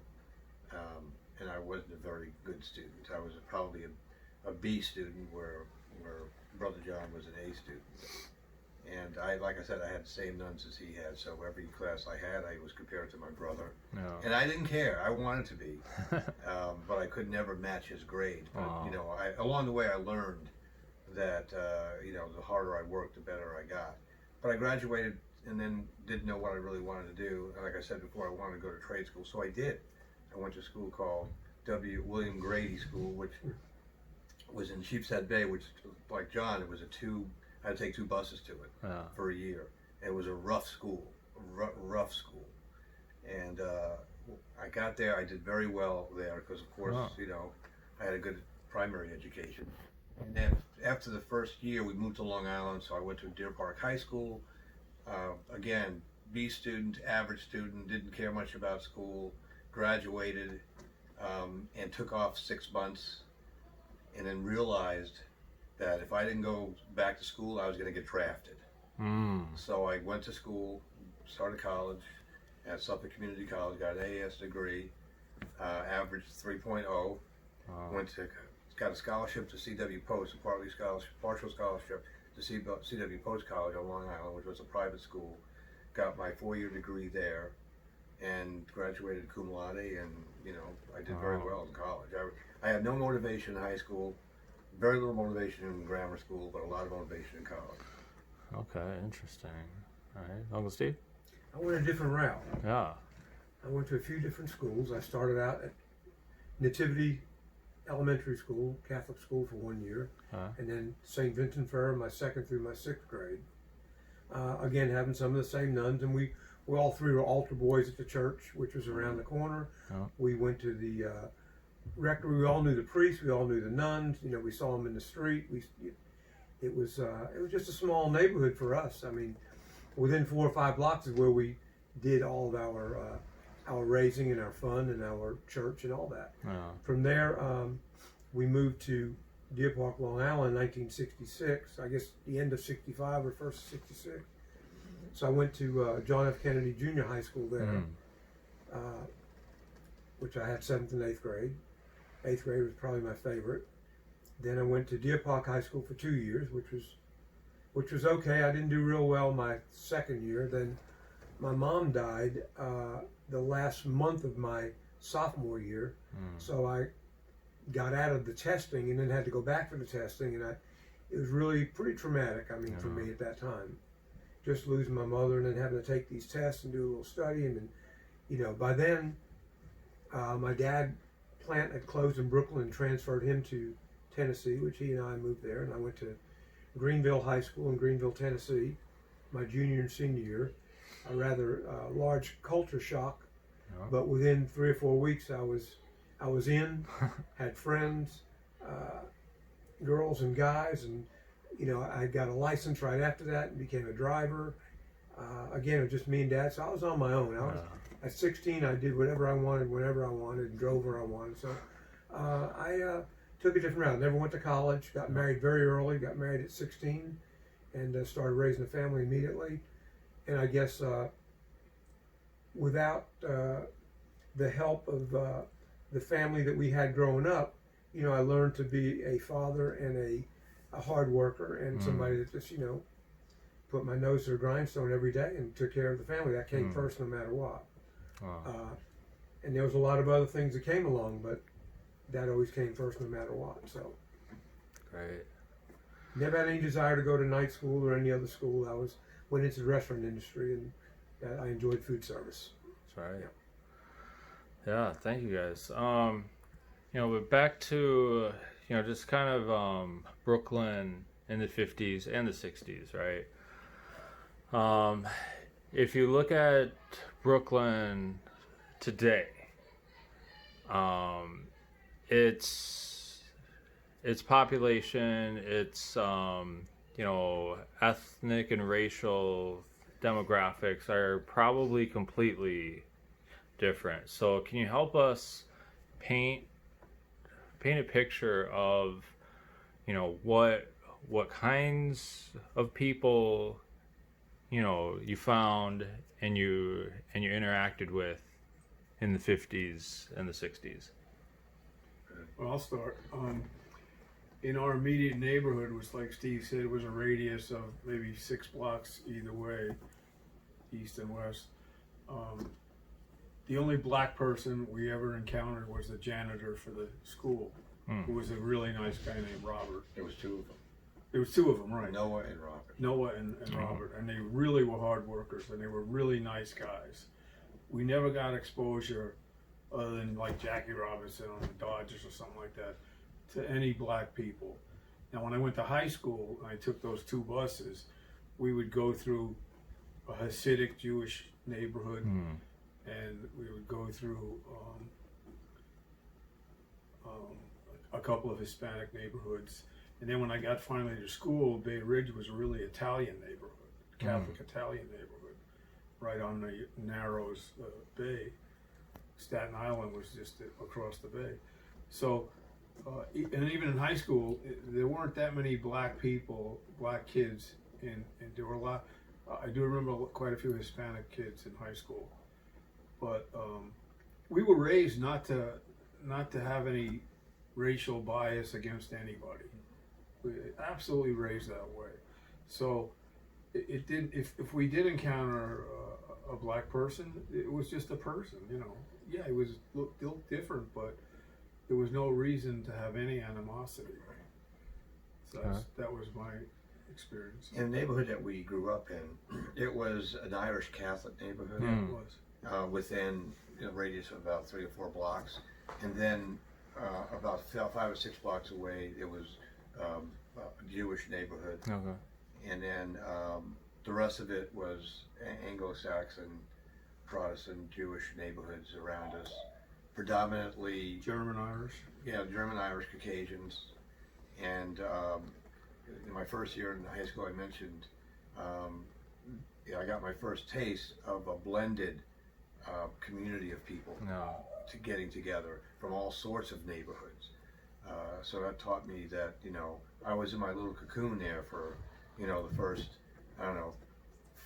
and I wasn't a very good student. I was probably a B student, where Brother John was an A student. And like I said, I had the same nuns as he had, so every class I had, I was compared to my brother. No. And I didn't care. I wanted to be, but I could never match his grade. But, you know, along the way, I learned that you know, the harder I worked, the better I got. But I graduated and then didn't know what I really wanted to do. And like I said before, I wanted to go to trade school, so I did. I went to a school called William Grady School, which was in Sheepshead Bay, which, like John, it was I had to take 2 buses to it for a year. It was a rough school, rough school. And I got there, I did very well there, because of course, you know, I had a good primary education. And then after the first year, we moved to Long Island, so I went to Deer Park High School. Again, B student, average student, didn't care much about school, graduated, and took off 6 months, and then realized that if I didn't go back to school, I was going to get drafted. So I went to school, started college at Suffolk Community College, got an AS degree, averaged 3.0, got a scholarship to C.W. Post, a partial scholarship to C.W. Post College on Long Island, which was a private school. Got my 4-year degree there, and graduated cum laude, and you know, I did very well in college. I had no motivation in high school, very little motivation in grammar school, but a lot of motivation in college. Okay, interesting. All right, Uncle Steve? I went a different route. Yeah. I went to a few different schools. I started out at Nativity Elementary School, Catholic school, for 1 year, and then St. Vincent Ferrer, my 2nd through my 6th grade. Again, having some of the same nuns, and we all 3 were altar boys at the church, which was around the corner. We went to the rectory. We all knew the priests. We all knew the nuns. You know, we saw them in the street. It was just a small neighborhood for us. I mean, within 4 or 5 blocks is where we did all of our raising and our fun and our church and all that. From there, we moved to Deer Park, Long Island in 1966. I guess the end of 65 or first of 66. So I went to John F. Kennedy Junior High School there, which I had 7th and 8th grade. 8th grade was probably my favorite. Then I went to Deer Park High School for 2 years, which was okay. I didn't do real well my 2nd year. Then my mom died the last month of my sophomore year, so I got out of the testing and then had to go back for the testing, and it was really pretty traumatic. I mean, for me at that time, just losing my mother and then having to take these tests and do a little study, and then, you know, by then, my dad plant had closed in Brooklyn and transferred him to Tennessee, which he and I moved there, and I went to Greenville High School in Greenville, Tennessee, my junior and senior year. A rather large culture shock, but within 3 or 4 weeks, I was in, had friends, girls and guys, and you know, I got a license right after that and became a driver. Again, it was just me and Dad, so I was on my own. At 16, I did whatever I wanted, whenever I wanted, and drove where I wanted. So I took a different route. Never went to college. Got married very early. Got married at 16, and started raising a family immediately. And I guess without the help of the family that we had growing up, you know, I learned to be a father and a hard worker and somebody that just, you know, put my nose to the grindstone every day and took care of the family. That came first no matter what. And there was a lot of other things that came along, but that always came first no matter what. So Great. never had any desire to go to night school or any other school. Went into the restaurant industry, and I enjoyed food service. That's right. Yeah, thank you guys. You know, but back to just kind of Brooklyn in the 50s and the 60s, right? If you look at Brooklyn today, its population, its ethnic and racial demographics are probably completely different. So can you help us paint a picture of what kinds of people you found and you interacted with in the 50s and the 60s? Well, I'll start. In our immediate neighborhood, which, like Steve said, was a radius of maybe 6 blocks either way, east and west. The only black person we ever encountered was the janitor for the school, who was a really nice guy named Robert. There was two of them, There was 2 of them, right? Noah and Robert. Noah and Robert, and they really were hard workers, and they were really nice guys. We never got exposure, other than like Jackie Robinson on the Dodgers or something like that, to any black people. Now, when I went to high school, and I took those 2 buses, we would go through a Hasidic Jewish neighborhood, and we would go through a couple of Hispanic neighborhoods. And then when I got finally to school, Bay Ridge was a really Italian neighborhood, Catholic Italian neighborhood, right on the Narrows Bay. Staten Island was just across the bay. So, and even in high school, there weren't that many black people, black kids, and there were a lot. I do remember quite a few Hispanic kids in high school, but we were raised not to have any racial bias against anybody. We absolutely raised that way. So it did. If we did encounter a black person, it was just a person. Yeah, it was looked different, but there was no reason to have any animosity. So that was my experience. In the neighborhood that we grew up in, it was an Irish Catholic neighborhood. Yeah, it was. Within a radius of about 3 or 4 blocks, and then about 5 or 6 blocks away, it was a Jewish neighborhood, and then the rest of it was Anglo-Saxon, Protestant, Jewish neighborhoods around us, predominantly German Irish. Yeah, German Irish Caucasians, and in my first year in high school, I mentioned I got my first taste of a blended community of people getting together from all sorts of neighborhoods. So that taught me that I was in my little cocoon there for the first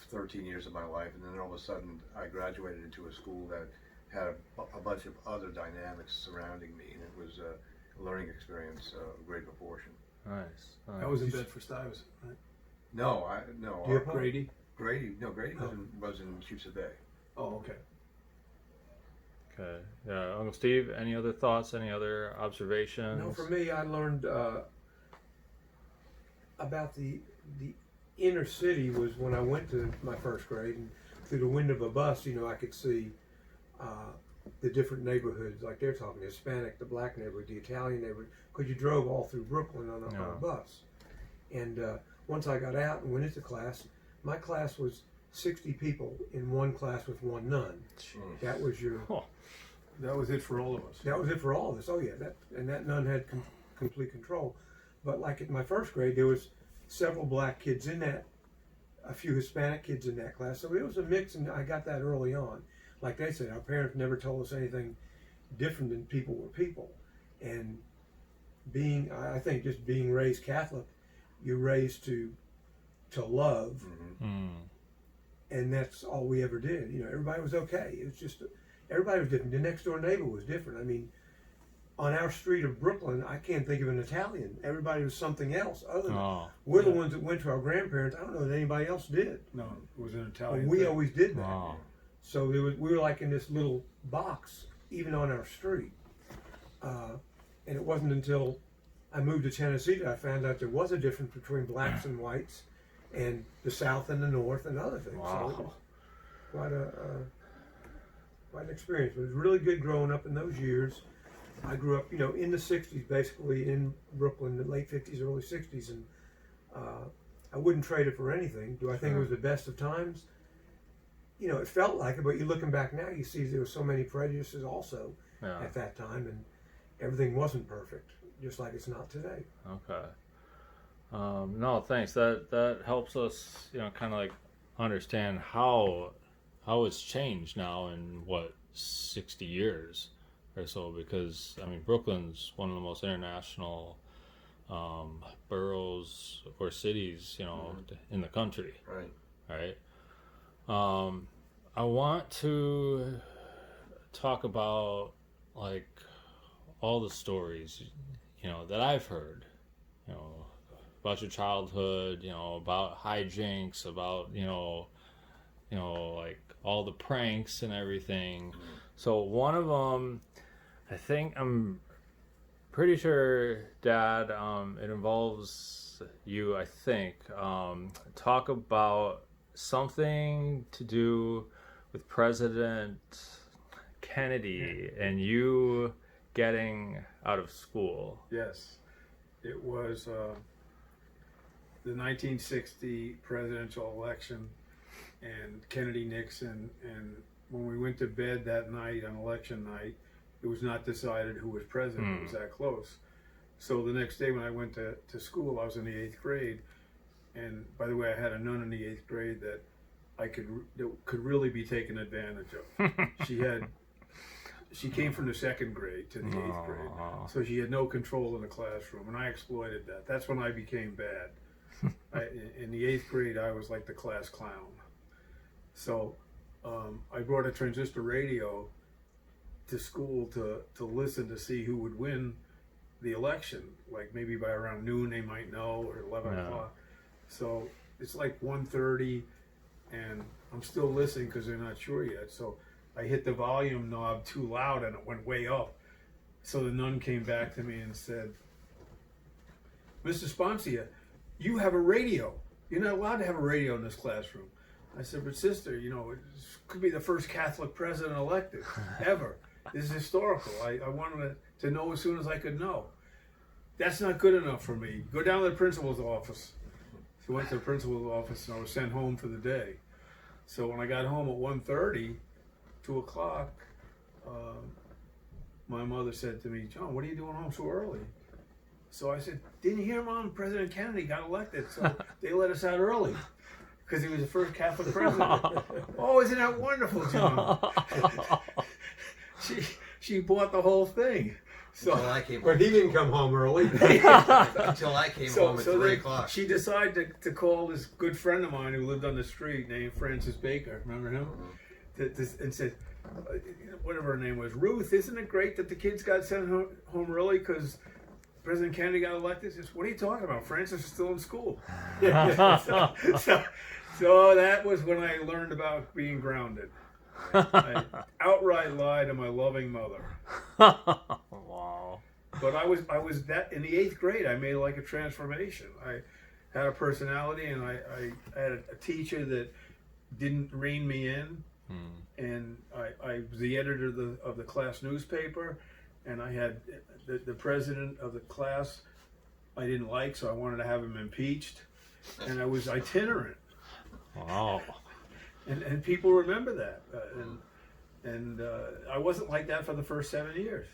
13 years of my life, and then all of a sudden I graduated into a school that had a bunch of other dynamics surrounding me, and it was a learning experience of great proportion. Nice. That was in Bedford-Stuyvesant, right? No. Do you have Grady? Grady was in Cheapsett Bay. Oh, okay. Okay. Yeah, Uncle Steve, any other thoughts, any other observations? No, for me, I learned about the inner city was when I went to my first grade, and through the window of a bus, I could see the different neighborhoods, like they're talking, the Hispanic, the black neighborhood, the Italian neighborhood, because you drove all through Brooklyn on a bus. And once I got out and went into class, my class was 60 people in one class with one nun. Jeez. That was That was it for all of us. That was it for all of us. Oh yeah, that nun had complete control. But like in my first grade, there was several black kids in that, a few Hispanic kids in that class. So it was a mix, and I got that early on. Like they said, our parents never told us anything different than people were people. And I think just being raised Catholic, you're raised to love, and that's all we ever did. Everybody was okay. It was just everybody was different. The next door neighbor was different. I mean, on our street of Brooklyn, I can't think of an Italian. Everybody was something else other than we're the ones that went to our grandparents. I don't know that anybody else did. No, it was an Italian. We always did that. Wow. So we were like in this little box, even on our street. And it wasn't until I moved to Tennessee that I found out there was a difference between blacks and whites, and the South and the North and other things. Wow. So it was quite an experience. It was really good growing up in those years. I grew up, in the 60s, basically in Brooklyn, the late 50s, early 60s, and I wouldn't trade it for anything. Do I think it was the best of times? It felt like it, but you're looking back now, you see there were so many prejudices also at that time, and everything wasn't perfect, just like it's not today. Okay. No, thanks. That helps us, kind of like understand how it's changed now in 60 years or so, because I mean Brooklyn's one of the most international boroughs or cities, in the country. Right. I want to talk about like all the stories, that I've heard, about your childhood, about hijinks, about, like all the pranks and everything. So one of them, I'm pretty sure, Dad, it involves you, I think. Talk about something to do with President Kennedy and you getting out of school. Yes, it was the 1960 presidential election and Kennedy Nixon, and when we went to bed that night on election night, it was not decided who was president. It was that close. So the next day when I went to school, I was in the 8th grade, and by the way, I had a nun in the 8th grade that could really be taken advantage of. She came from the 2nd grade to the 8th grade, so she had no control in the classroom, and I exploited that. That's when I became bad. In the 8th grade, I was like the class clown. So I brought a transistor radio to school to listen to see who would win the election. Like maybe by around noon they might know, or 11 o'clock. So it's like 1:30, and I'm still listening because they're not sure yet. So I hit the volume knob too loud and it went way up. So the nun came back to me and said, "Mr. Sponcia, you have a radio. You're not allowed to have a radio in this classroom." I said, "But sister, it could be the first Catholic president elected ever. This is historical. I wanted to know as soon as I could know." "That's not good enough for me. Go down to the principal's office." So I went to the principal's office and I was sent home for the day. So when I got home at 1:30, 2 o'clock, my mother said to me, "John, what are you doing home so early?" So I said, "Didn't you hear, Mom? President Kennedy got elected, so they let us out early because he was the first Catholic president." "Oh, isn't that wonderful, John?" She bought the whole thing. So, Until I came But home. he didn't come home early. Until I came home at 3 then o'clock. she decided to call this good friend of mine who lived on the street named Francis Baker. Remember him? And said, whatever her name was, "Ruth, isn't it great that the kids got sent home early because President Kennedy got elected?" She says, "What are you talking about? Francis is still in school." So that was when I learned about being grounded. I outright lied to my loving mother. Wow. But I was that in the 8th grade. I made like a transformation. I had a personality, and I had a teacher that didn't rein me in, and I was the editor of the class newspaper, and I had the president of the class I didn't like, so I wanted to have him impeached, and I was itinerant. Wow. And people remember that, and I wasn't like that for the first 7 years.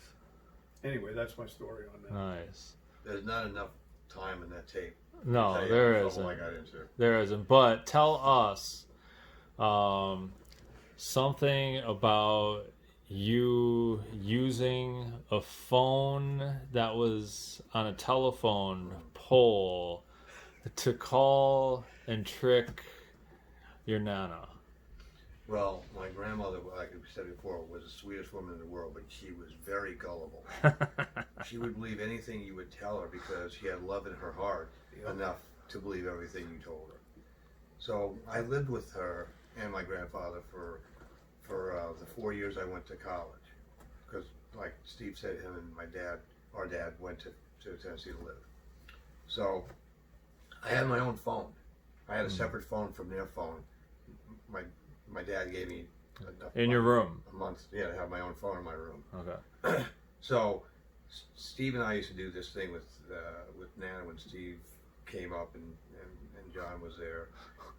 Anyway, that's my story on that. Nice. There's not enough time in that tape. No, Tell you there the trouble isn't. I got into. There isn't. But tell us something about you using a phone that was on a telephone pole to call and trick your nana. Well, my grandmother, like we said before, was the sweetest woman in the world, but she was very gullible. She would believe anything you would tell her because she had love in her heart enough to believe everything you told her. So I lived with her and my grandfather for the 4 years I went to college, because like Steve said, him and our dad went to Tennessee to live. So I had my own phone. I had a separate phone from their phone. My dad gave me In your room. a month, to have my own phone in my room. Okay. So Steve and I used to do this thing with Nana when Steve came up and John was there,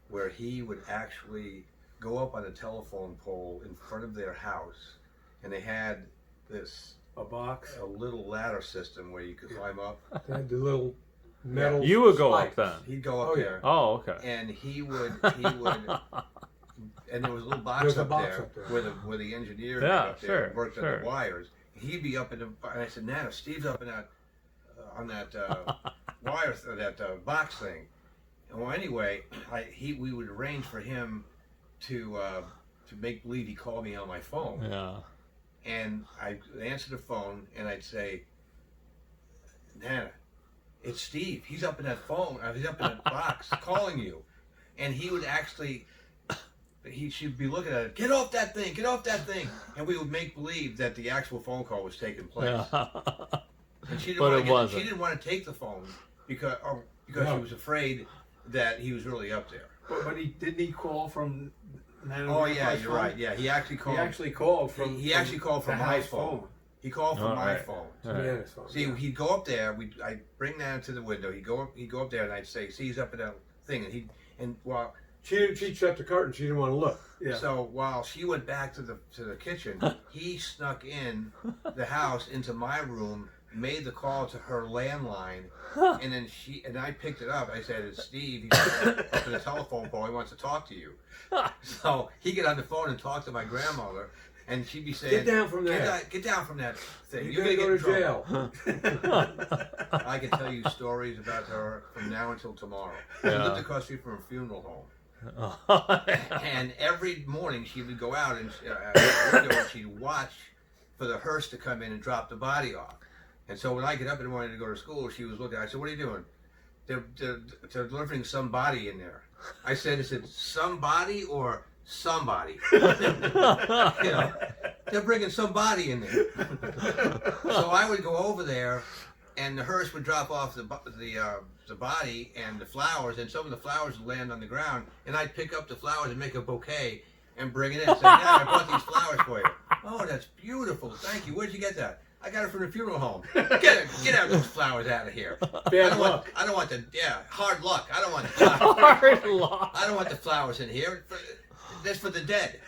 where he would actually go up on a telephone pole in front of their house, and they had this A little ladder system where you could climb up. They had the little metal. You would go spikes. up then. He'd go up Oh, yeah. there, Oh, okay. and he would, and there was a little box, There's a up, box there up there. where the engineer Yeah, up there and sure, worked on sure. the wires. He'd be up in the, and I said, Nana, Steve's up in that, on that wire, that box thing. Well, anyway, we would arrange for him to make believe he called me on my phone. Yeah. And I'd answer the phone and I'd say, Nana, it's Steve. He's up in that phone. He's up in that box calling you. And he would actually, she'd be looking at it, get off that thing, get off that thing. And we would make believe that the actual phone call was taking place. Yeah. And she didn't But want it to wasn't. she didn't want to take the phone because No. she was afraid that he was really up there. But didn't he call from Nana? Oh yeah, Grandpa's you're phone? right. Yeah, he actually He called. actually called from. He actually called from the my house phone. He called from Oh, my right. phone. All right. Nana's phone. See, he'd go up there. I'd bring Nana to the window. He'd go up there, and I'd say, "See, he's up in that thing." And while She'd shut the curtain. She didn't want to look. Yeah. so while she went back to the kitchen, he snuck in the house into my room, made the call to her landline, and then I picked it up. I said, "It's Steve. He's up in the telephone pole. He wants to talk to you." So he get on the phone and talk to my grandmother, and she'd be saying, Get down from there. Get down from that thing. You're You're gonna gonna go get to in trouble." jail. I can tell you stories about her from now until tomorrow. She Yeah. lived across the street from a funeral home. And every morning she would go out and she'd watch for the hearse to come in and drop the body off. And so when I get up in the morning to go to school, she was looking. I said, "What are you doing?" They're delivering somebody in there. I said, "Is it somebody or somebody?" They're bringing somebody in there. So I would go over there, and the hearse would drop off the body and the flowers, and some of the flowers would land on the ground, and I'd pick up the flowers and make a bouquet and bring it in. Say, "Dad, I brought these flowers for you." "Oh, that's beautiful. Thank you. Where'd you get that?" "I got it from the funeral home." Get out those flowers out of here. Bad luck. I don't want the hard luck. I don't want the flowers. Hard luck. I don't want the flowers in here. That's for the dead.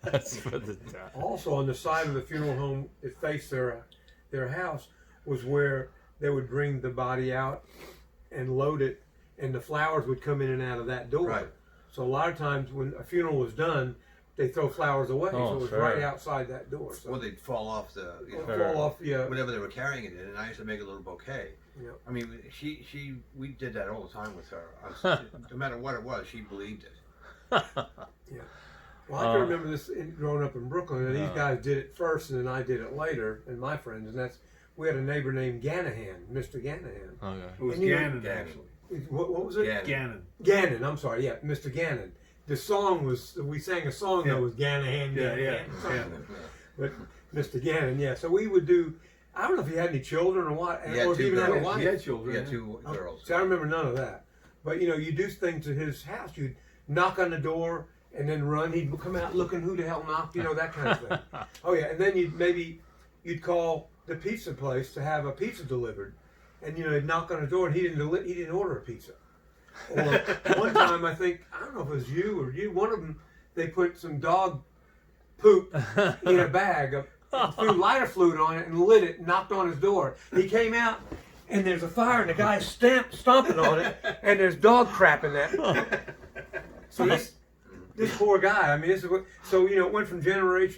That's for the death. Also, on the side of the funeral home that faced their house was where they would bring the body out and load it, and the flowers would come in and out of that door. Right. So a lot of times when a funeral was done, they throw flowers away. Oh, So it was sure. right outside that door. So Well, they'd fall off the fall off. Yeah. whatever they were carrying it in, and I used to make a little bouquet. Yeah. I mean, we did that all the time with her. No matter what it was, she believed it. Well, I can remember this growing up in Brooklyn, and these Yeah. guys did it first, and then I did it later, and my friends, and we had a neighbor named Ganahan, Mr. Ganahan. Okay. It was And you- Gannon, Gannon. actually. What was it? Yeah. Gannon. Gannon, I'm sorry, yeah, Mr. Gannon. The song was, we sang a song that was Ganahan, Yeah, Ganahan. yeah. But Mr. Gannon, yeah. So we would do, I don't know if he had any children or what, He had or if he two even had a girls. wife. He had children. We had two girls. See, I remember none of that. But you do things at his house. You'd knock on the door and then run. He'd come out looking who the hell knocked, that kind of thing. Oh yeah, and then you'd call the pizza place to have a pizza delivered, and he'd knock on the door and he didn't order a pizza. Or one time I don't know if it was you or you, one of them, they put some dog poop in a bag, threw lighter fluid on it and lit it, and knocked on his door. He came out and there's a fire and the guy's stomping on it and there's dog crap in that. So this poor guy, I mean, it went from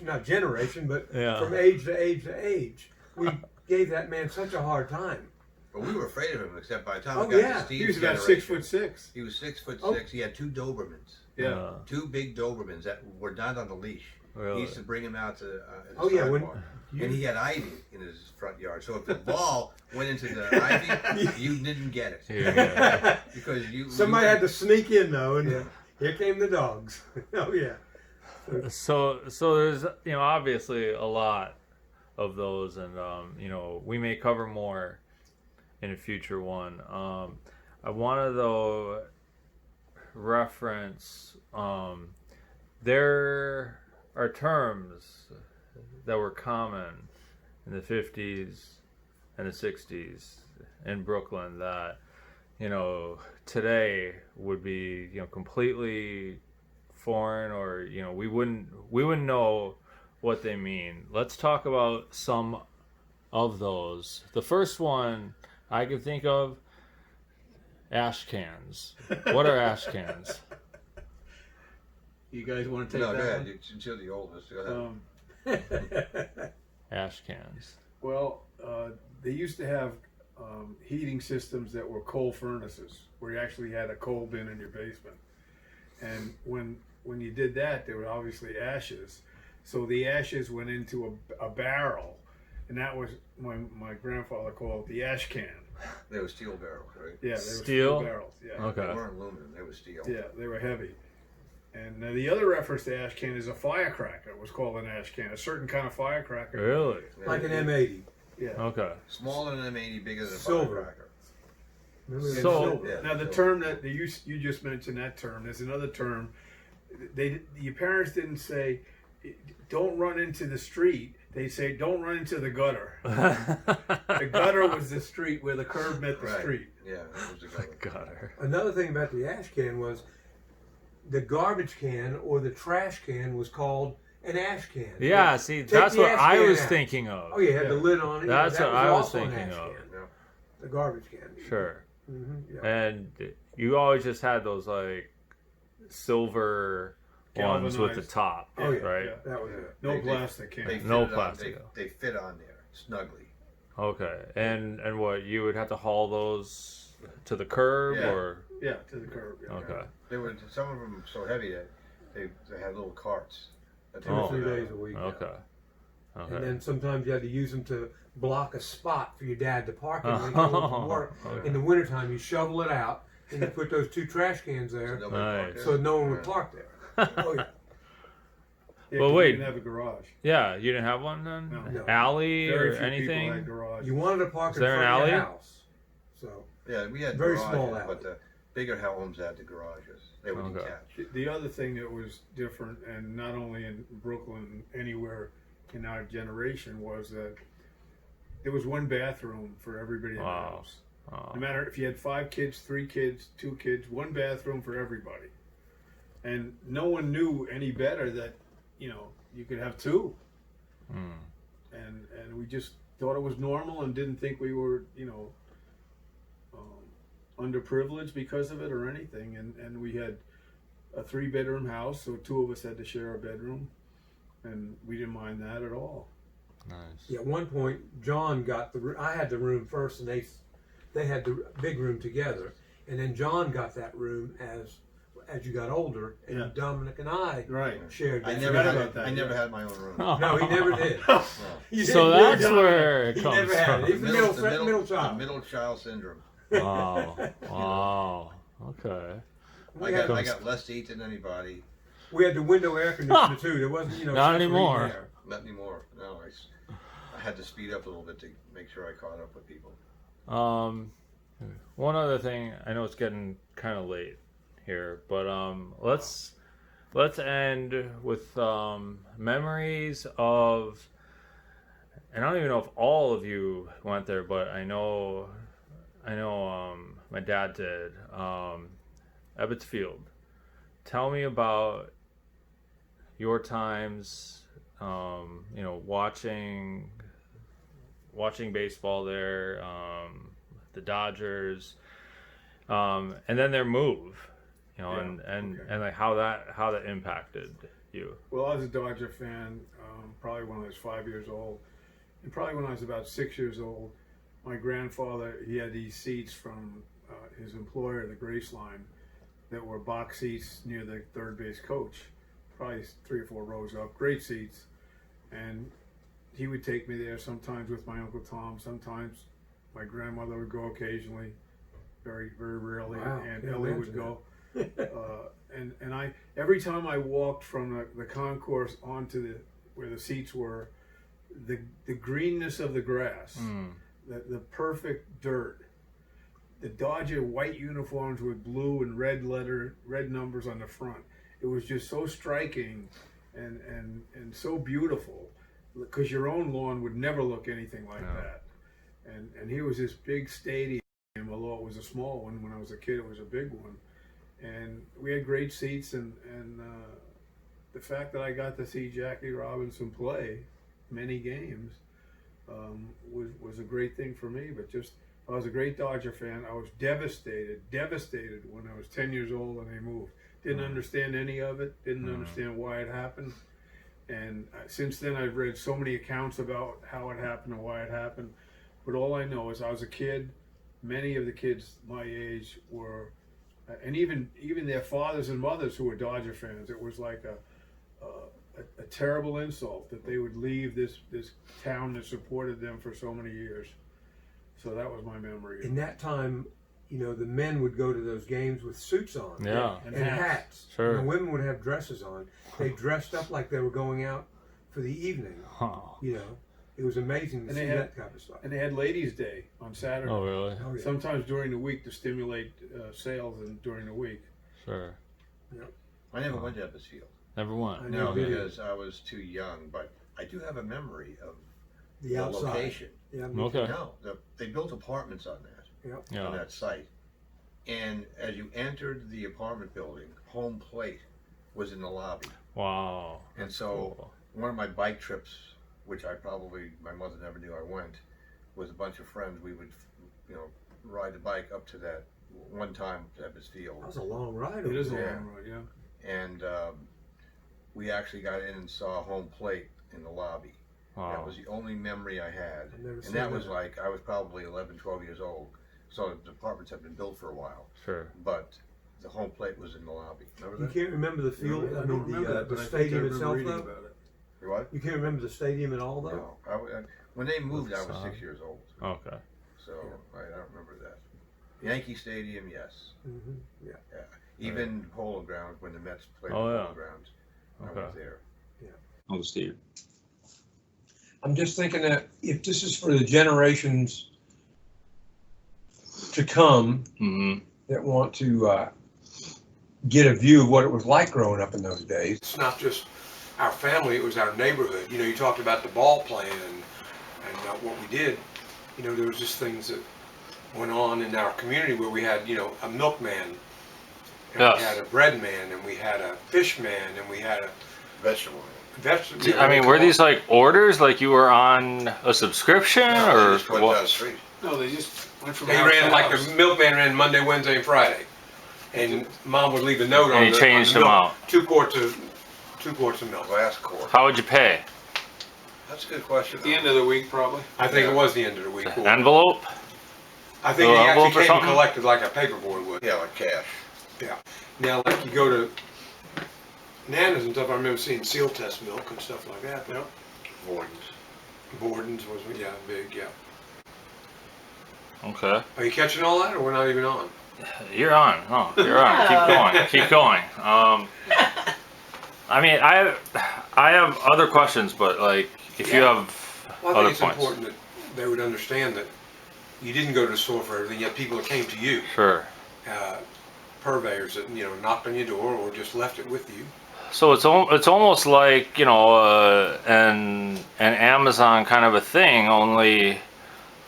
not generation, but Yeah. from age to age to age. We gave that man such a hard time. But we were afraid of him, except by the time Oh, we got yeah. to Steve's He was about generation. 6'6". He was 6'6". Oh. He had two Dobermans. Yeah. Two big Dobermans that were not on the leash. Really? He used to bring him out to the Oh, yeah, when sidewalk. you- And he had ivy in his front yard. So if the ball went into the ivy, you didn't get it. Yeah. Because you Somebody you, had to sneak in though, and here came the dogs. Oh yeah. So there's obviously a lot of those, and we may cover more in a future one. I wanted to reference there are terms that were common in the 50s and the 60s in Brooklyn that, you know, today would be, you know, completely foreign, or, you know, we wouldn't know what they mean. Let's talk about some of those. The first one I can think of, ash cans. What are ash cans? You guys want to take No, go that ahead. You're the oldest. Go ahead. one? Ash cans. Well, they used to have heating systems that were coal furnaces, where you actually had a coal bin in your basement. And when you did that, there were obviously ashes. So the ashes went into a barrel, and that was my grandfather called it the ash can. They were steel barrels, right? Yeah, they were Steel? steel barrels. Yeah. Okay. They weren't aluminum. They were steel. Yeah, they were heavy. And the other reference to ash can is a firecracker. It was called an ash can, a certain kind of firecracker. Really? Yeah. Like an M80. Yeah. Okay. Smaller than an M80, bigger than a Silver. firecracker. Remember that? So- Silver. Yeah. Now the term that you just mentioned, that term, there's another term. Your parents didn't say, "Don't run into the street." They say, "Don't run into the gutter." The gutter was the street where the curb met the Right. street. Yeah, that was the gutter. Gutter. Another thing about the ash can was the garbage can or the trash can was called an ash can. Yeah, see, Take that's the what ash I can was out. thinking of. Oh, yeah, it had the Yeah. lid on it. That's yeah, what that I was also an thinking ash of. can. Yeah. The garbage can. Sure. Yeah. And you always just had those like silver ones with the Galvanized. top, Oh, yeah, right? yeah. That was it. No They- plastic can. They No fit plastic. They fit on there snugly. Okay. And what, you would have to haul those to the curb, Yeah. or Yeah, to the curb. Yeah. okay. They were some of them so heavy that they had little carts. That they 2 or Oh. 3 would, days a week. Okay. And Okay. then sometimes you had to use them to block a spot for your dad to park in when he came home from work. Okay. In the wintertime, you shovel it out and you put those 2 trash cans so there nobody Nice. parked there. so no one would Yeah. park there. Oh, yeah. Yeah, Well, 'cause wait. We didn't have a garage. Yeah, you didn't have one then? No. No. Alley Very or few people anything? had garage. You wanted to park Is in there front an of your alley? house. So, Yeah, we had Very garages, small alley. but the bigger homes had the garages. They were Okay. detached. The other thing that was different, and not only in Brooklyn, anywhere in our generation, was that there was one bathroom for everybody in the Wow. house. Oh, No matter if you had 5 kids, 3 kids, 2 kids, one bathroom for everybody. And no one knew any better that, you could have 2. hmm. And we just thought it was normal and didn't think we were, underprivileged because of it or anything. And we had a 3-bedroom house, so 2 of us had to share a bedroom, and we didn't mind that at all. Nice. yeah, at one point, John got I had the room first and they had the big room together. And then John got that room as you got older, and Yeah. Dominic and I Right. shared I that. never forgot had. about that, I never yeah. had my own room. No, he never did. No. You So didn't that's hear where it He comes never had it. from. He's the middle child. The middle child syndrome. Wow. Wow. Okay. We had, I got less to eat than anybody. we had the window air conditioner too. There wasn't, Not separating anymore. air. Not anymore. No, I had to speed up a little bit to make sure I caught up with people. One other thing, I know it's getting kind of late here, but let's end with memories of, and I don't even know if all of you went there, but I know my dad did. Ebbets Field. Tell me about your times, watching baseball there, the Dodgers, and then their move, Yeah, and okay. like how that impacted you. Well, I was a Dodger fan probably when I was 5 years old. And probably when I was about 6 years old, my grandfather, he had these seats from his employer, the Graceline, that were box seats near the third base coach, probably 3 or 4 rows up, great seats. And he would take me there sometimes with my Uncle Tom, sometimes my grandmother would go occasionally, very, very rarely, Wow, and can't Ellie would imagine go. And I, every time I walked from the concourse onto where the seats were, the greenness of the grass, the perfect dirt, the Dodger white uniforms with blue and red numbers on the front. It was just so striking and so beautiful, because your own lawn would never look anything like No. that. and here was this big stadium, although it was a small one. When I was a kid, it was a big one, and we had great seats, and the fact that I got to see Jackie Robinson play many games was a great thing for me. But just, I was a great Dodger fan. I was devastated when I was 10 years old and they moved. Didn't understand any of it. Didn't understand why it happened. And since then, I've read so many accounts about how it happened and why it happened. But all I know is I was a kid. Many of the kids my age were, and even their fathers and mothers who were Dodger fans. It was like a terrible insult that they would leave this town that supported them for so many years. So that was my memory. In that time, you know, the men would go to those games with suits on. Yeah. And hats. Sure. And the women would have dresses on. They dressed up like they were going out for the evening. Huh. You know, it was amazing to And see they had- that type of stuff. And they had Ladies' Day on Saturday. Oh, really? Oh, yeah. Sometimes during the week to stimulate sales and during the week. Sure. I never went to Ebbets Field. Never won. I No, never did. because I was too young, but I do have a memory of The the outside. location. Yeah, Okay. No, they built apartments on that, on Yeah. that site. And as you entered the apartment building, home plate was in the lobby. Wow. And so Cool. one of my bike trips, which my mother never knew I went, was a bunch of friends. We would, ride the bike up to that one time to Ebbets Field. That was a long ride. It is a Yeah. long road, yeah. And we actually got in and saw home plate in the lobby. That Wow. was the only memory I had. I've never And seen that was like, I was probably 11, 12 years old. So the apartments had been built for a while. Sure. But the home plate was in the lobby. Remember You that? can't remember the field, I I don't mean, remember that, the but I think I stadium remember itself, reading though? about it. You what? You can't remember the stadium at all, though? No. When they moved, I was Son. 6 years old. Okay. So I don't remember that. Yankee Stadium, yes. Mm-hmm. Yeah. Even Polo Grounds, when the Mets played Oh, the yeah. Polo Grounds, I Okay. was there. Oh, Steve. I'm just thinking that if this is for the generations to come Mm-hmm. that want to get a view of what it was like growing up in those days. It's not just our family, it was our neighborhood. You know, you talked about the ball playing and what we did. You know, there was just things that went on in our community where we had, a milkman, and Yes. we had a bread man, and we had a fish man, and we had a Vegetable. vegetable. I mean, were these like orders, like you were on a subscription, No, or they just went down the street. No, they just went from They house ran to like house. the milkman ran Monday, Wednesday, and Friday, and Mom would leave a note on And he the changed on the them milk. out. 2 quarts of milk. Glass quart. how would you pay? That's a good question. At the end of the week, probably. I think it was the end of the week. Envelope? I think he Little actually envelope or came and something? collected like a paperboy would. Yeah, like cash. Now, like you go to Nana's and stuff, I remember seeing seal test milk and stuff like that. Yep. Gordon's. Borden's was, big, yeah. Okay. Are you catching all that, or we're not even on? You're on. Oh, you're on. Keep going. Keep going. I mean, I have other questions, but like, if you have Well, I other think it's points, important that they would understand that you didn't go to the store for everything, you had people that came to you, sure. purveyors that, knocked on your door or just left it with you. So it's almost like an Amazon kind of a thing, only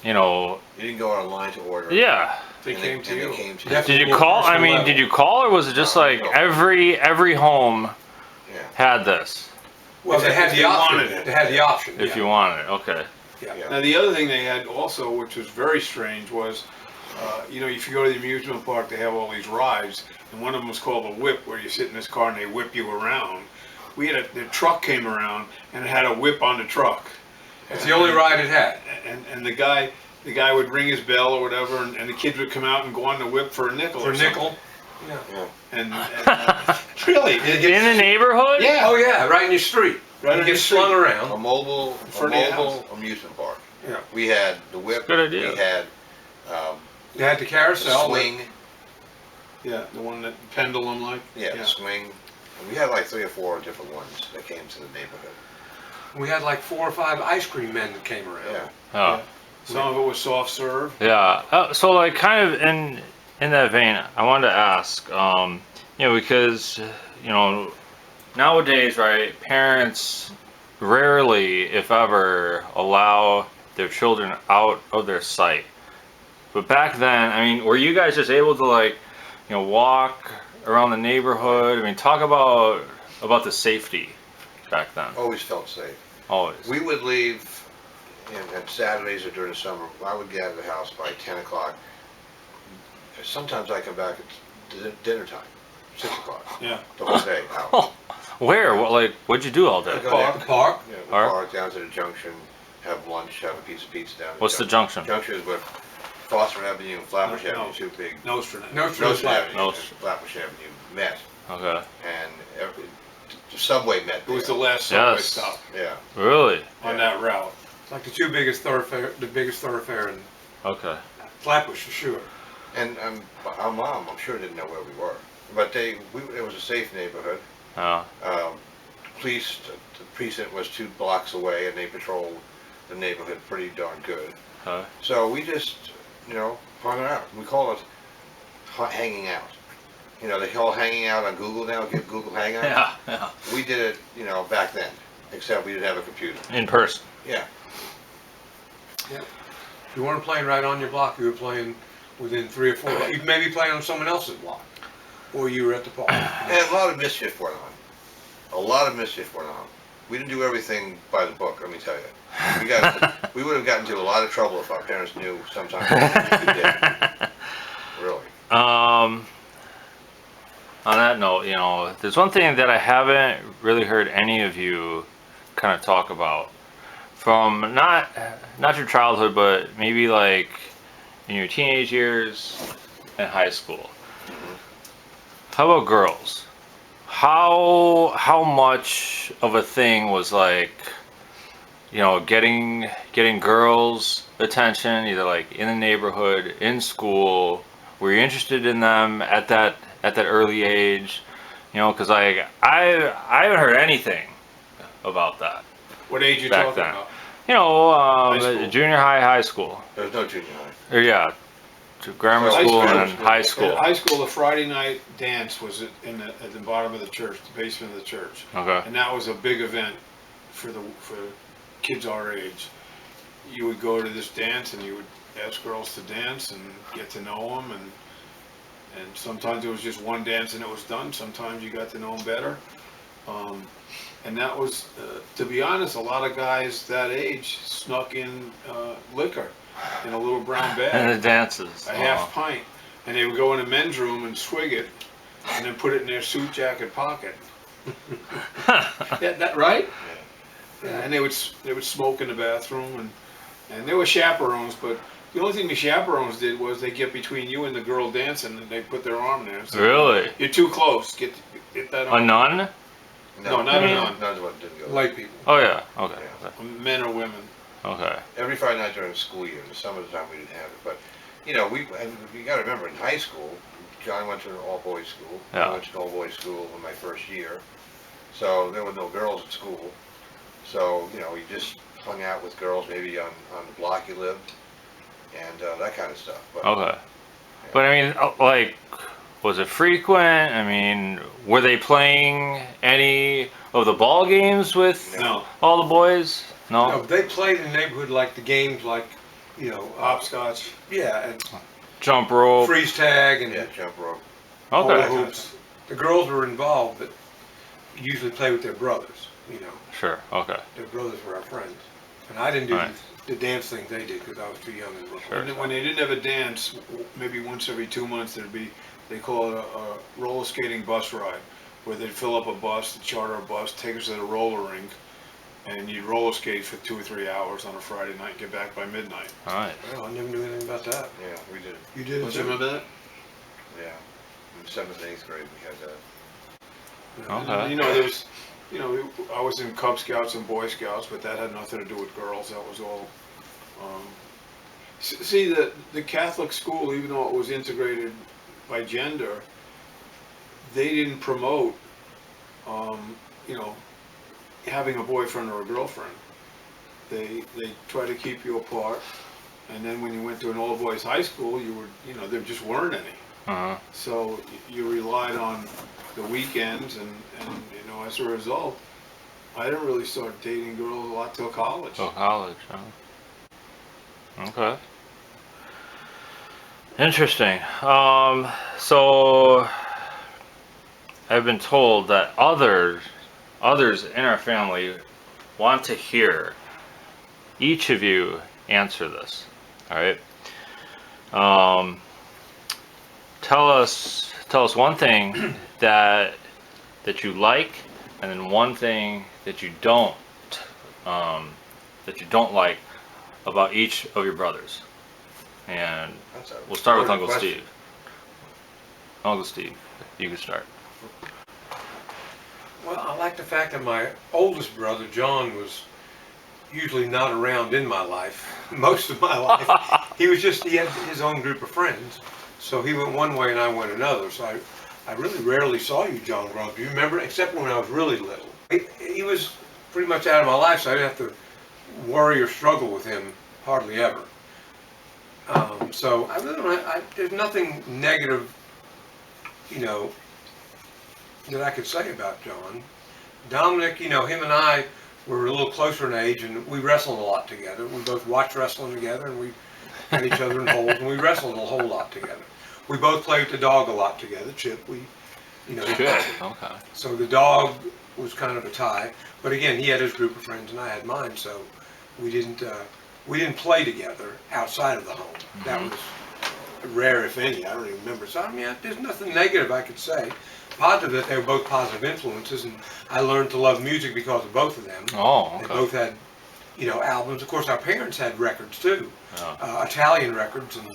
You didn't go online to order. yeah. They And came to and you. They came to That's- you. Did you more call? I personal mean, level. did you call, or was it just like No. every home Yeah. had this Well, they had If the they option. wanted it. They had the option. if you wanted it? Okay. Yeah. Now, the other thing they had also, which was very strange, was, if you go to the amusement park, they have all these rides, and one of them was called a whip, where you sit in this car and they whip you around. The truck came around, and it had a whip on the truck. It's the only ride it had. And the guy would ring his bell or whatever, and the kids would come out and go on the whip for a nickel. For or a something. nickel. Yeah. And really, In the neighborhood? yeah, Oh yeah, right in your street. Right You in get your slung street. around. A mobile front of your amusement park. Yeah. We had the whip. Good idea. We had They had the the carousel. swing. yeah, the one that pendulum like. Yeah, the swing. And we had like 3 or 4 different ones that came to the neighborhood. We had like 4 or 5 ice cream men that came around. Yeah. Oh. Some of it was soft serve. Yeah. So like kind of in that vein, I wanted to ask, because nowadays, right, parents rarely, if ever, allow their children out of their sight. But back then, I mean, were you guys just able to like, walk around the neighborhood? I mean, talk about the safety back then. Always felt safe. Always. We would leave on Saturdays or during the summer. I would get out of the house by 10 o'clock. Sometimes I come back at dinner time, 6 o'clock. Yeah. The whole day out. Where? What'd you do all day? I go down The park. Yeah, the Park? park down to the junction, have lunch, have a piece of pizza down. What's the junction? Junction is where Foster Avenue and Flatbush No, Avenue, two big. Nostra. Nostra Avenue and Nostra. Flatbush Avenue met, Okay. and the subway met It was the there. last subway Yes. stop Yeah. Really? on that route. It's like the biggest thoroughfare in Okay. Flatbush for sure. And our mom, I'm sure, didn't know where we were, but it was a safe neighborhood. Yeah. Police, the precinct was 2 blocks away, and they patrolled the neighborhood pretty darn good. Okay. So we just, hung out. We call it hanging out. They call hanging out on Google now, get Google Hangout. Yeah. Yeah. We did it, back then, except we didn't have a computer. In person. Yeah. If you weren't playing right on your block, you were playing within 3 or 4 blocks. You may be playing on someone else's block, or you were at the park. And a lot of mischief went on. A lot of mischief went on. We didn't do everything by the book, let me tell you. We would have gotten into a lot of trouble if our parents knew sometimes what we did. Really. On that note, there's one thing that I haven't really heard any of you kind of talk about from not your childhood, but maybe like in your teenage years and high school. How about girls? How much of a thing was like, getting girls' attention, either like in the neighborhood, in school? Were you interested in them at that early age? Because like I haven't heard anything about that. What age you Back talking then. about? High school. Junior high school. There was no junior high. Or yeah, to grammar High school school. and then high school. In high school, the Friday night dance was at the bottom of the church, the basement of the church. Okay. And that was a big event for kids our age. You would go to this dance and you would ask girls to dance and get to know them, and sometimes it was just one dance and it was done. Sometimes you got to know them better. And that was, to be honest, a lot of guys that age snuck in liquor in a little brown bag. And the dances. A half pint, and they would go in the men's room and swig it, and then put it in their suit jacket pocket. Yeah, that right? Yeah, and they would smoke in the bathroom, and there were chaperones, but the only thing the chaperones did was they get between you and the girl dancing, and they put their arm there. So Really? you're too close. Get that A arm. nun? No, not a nun. Nuns didn't go. Light people. Oh yeah. Okay. Men or women. Okay. Every Friday night during the school year. In the summer of the time we didn't have it, but you got to remember in high school, John went to an all-boys school. Yeah. I went to an all-boys school in my first year, so there were no girls at school. So you just hung out with girls maybe on the block you lived, and that kind of stuff. But, Okay. But I mean, like, was it frequent? I mean, were they playing any of the ball games with No. all the boys? No, No. they played in the neighborhood like the games like, Hopscotch. yeah, and Jump rope. freeze tag and yeah, jump rope. hula Okay. hoops. The girls were involved, but usually played with their brothers. Sure. Okay. Their brothers were our friends, and I didn't do Right. the dance thing they did because I was too young and Sure. When they didn't have a dance, maybe once every 2 months there'd be, they call it a roller skating bus ride, where they'd fill up a bus, charter a bus, take us to the roller rink, and you'd roller skate for 2 or 3 hours on a Friday night, get back by midnight. All right. Well, I never knew anything about that. Yeah, we did. You did Don't it you too? remember that? Yeah, in 7th and 8th grade we had that. Okay. There's, I was in Cub Scouts and Boy Scouts, but that had nothing to do with girls. That was all. See, the Catholic school, even though it was integrated by gender, they didn't promote, having a boyfriend or a girlfriend. They try to keep you apart, and then when you went to an all boys high school, there just weren't any. Uh-huh. So you relied on the weekends, and as a result, I didn't really start dating girls a lot till college. So college. Huh? Okay. Interesting. So I've been told that others in our family want to hear each of you answer this. All right. Um, tell us one thing that you like, and then one thing um, that you don't like about each of your brothers. And That's a we'll start with loaded Uncle question. Steve. Uncle Steve, you can start. Well, I like the fact that my oldest brother, John, was usually not around in my life, most of my life. He had his own group of friends. So he went one way and I went another. So I really rarely saw you, John, growing up. Do you remember? Except when I was really little. He was pretty much out of my life, so I didn't have to worry or struggle with him hardly ever. So I really don't, there's nothing negative, you know, that I could say about John. Dominic, you know, him and I were a little closer in age, and we wrestled a lot together. We both watched wrestling together, and we had each other in holes, and we wrestled a whole lot together. We both played with the dog a lot together, Chip. Good. Okay. So the dog was kind of a tie. But again, he had his group of friends, and I had mine, so we didn't play together outside of the home. That was rare, if any. I don't even remember. So I mean, there's nothing negative I could say. Positive that they were both positive influences, and I learned to love music because of both of them. Oh, They okay. both had, you know, albums. Of course, our parents had records too, Oh. Italian records and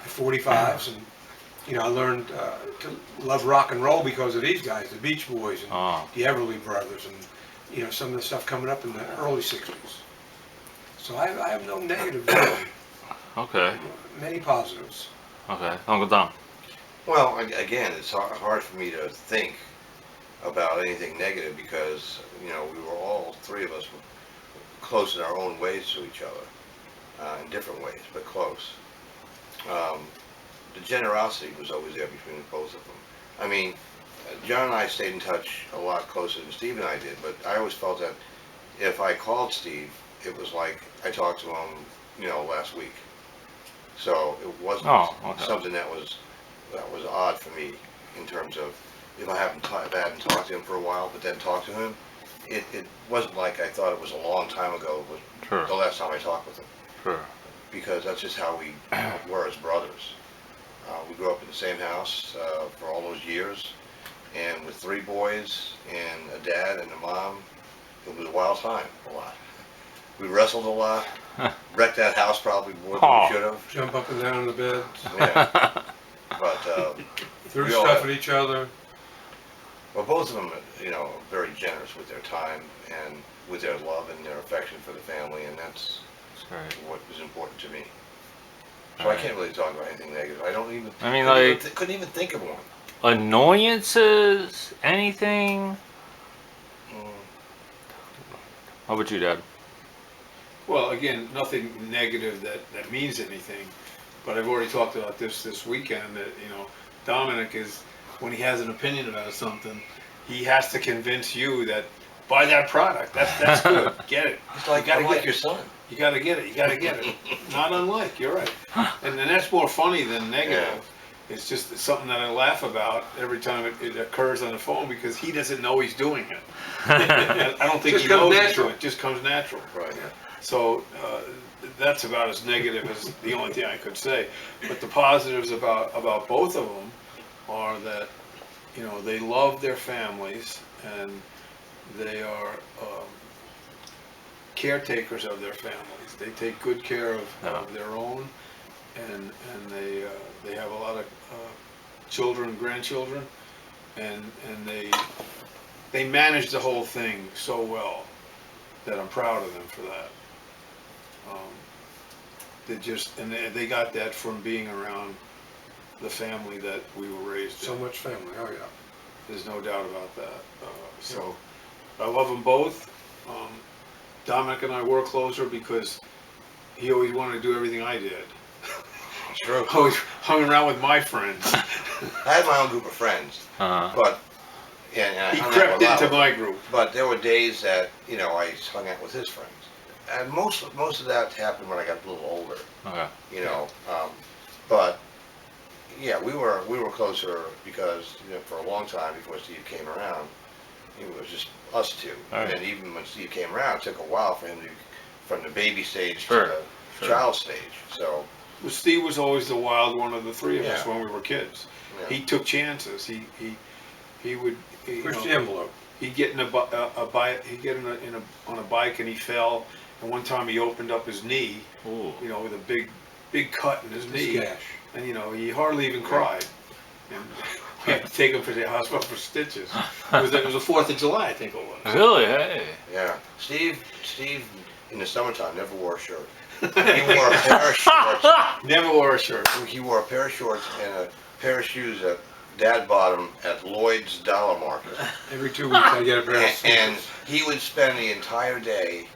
45s, and you know, I learned to love rock and roll because of these guys, the Beach Boys and Oh. the Everly Brothers, and you know, some of the stuff coming up in the early '60s. So I have no negative, Okay. many positives. Okay. Uncle Dom. Well, again, it's hard for me to think about anything negative because, you know, we were all three of us were close in our own ways to each other, in different ways, but close. The generosity was always there between both of them. I mean, John and I stayed in touch a lot closer than Steve and I did, but I always felt that if I called Steve, it was like I talked to him, you know, last week. So it wasn't Okay. something that was odd for me in terms of if I hadn't talked to him for a while, but then talked to him, it wasn't like I thought it was a long time ago, was Sure. the last time I talked with him, Sure. because that's just how we were as brothers. We grew up in the same house for all those years, and with three boys and a dad and a mom, it was a wild time, a lot. We wrestled a lot, wrecked that house probably more than Oh. we should have. Jump up and down on the bed, Yeah, but threw We all stuff had- at each other. well, both of them, you know, are very generous with their time and with their love and their affection for the family, and that's Right. what is important to me. So I can't really talk about anything negative. I don't even. I mean, couldn't even think of one. Annoyances? Anything? Mm. How about you, Dad? Well, again, nothing negative that means anything, but I've already talked about this weekend that, you know, Dominic is, when he has an opinion about something, he has to convince you that buy that product. That's good. Get it. It's like You gotta I'm like get your it. son. You gotta get it. You gotta get it. Not unlike. You're right. And that's more funny than negative. It's just something that I laugh about every time it occurs on the phone because he doesn't know he's doing it. I don't think Just he comes knows he's natural. doing it. It just comes natural. Right. So that's about as negative as the only thing I could say. But the positives about both of them are that, you know, they love their families and they are caretakers of their families. They take good care of their own, and they have a lot of children, grandchildren, and they manage the whole thing so well that I'm proud of them for that. They got that from being around the family that we were raised So in. much family. Oh yeah. There's no doubt about that. So I love them both. Dominic and I were closer because he always wanted to do everything I did. True. Always hung around with my friends. I had my own group of friends, but and I He hung out crept with a lot into of them. my group. But there were days that, you know, I hung out with his friends. and most of that happened when I got a little older. Okay. You know, but yeah, we were closer because for a long time before Steve came around, it was just us two. Right. And then even when Steve came around, it took a while for him to from the baby stage Sure, to the sure. child stage. So Well, Steve was always the wild one of the three of us Yeah. when we were kids. yeah. He took chances. He would, Push the envelope. he'd get in a bike, he'd get on a bike and he fell. And one time he opened up his knee, Ooh. with a big cut in his knee. Gash. And he hardly even cried. And we had to take him to the hospital for stitches. It was the 4th of July, I think it was. Really? Hey. Yeah, Steve in the summertime never wore a shirt. He wore a pair of shorts. Never wore a shirt. He wore a pair of shorts and a pair of shoes that Dad bought him at Lloyd's Dollar Market. Every 2 weeks I get a pair of And sneakers. he would spend the entire day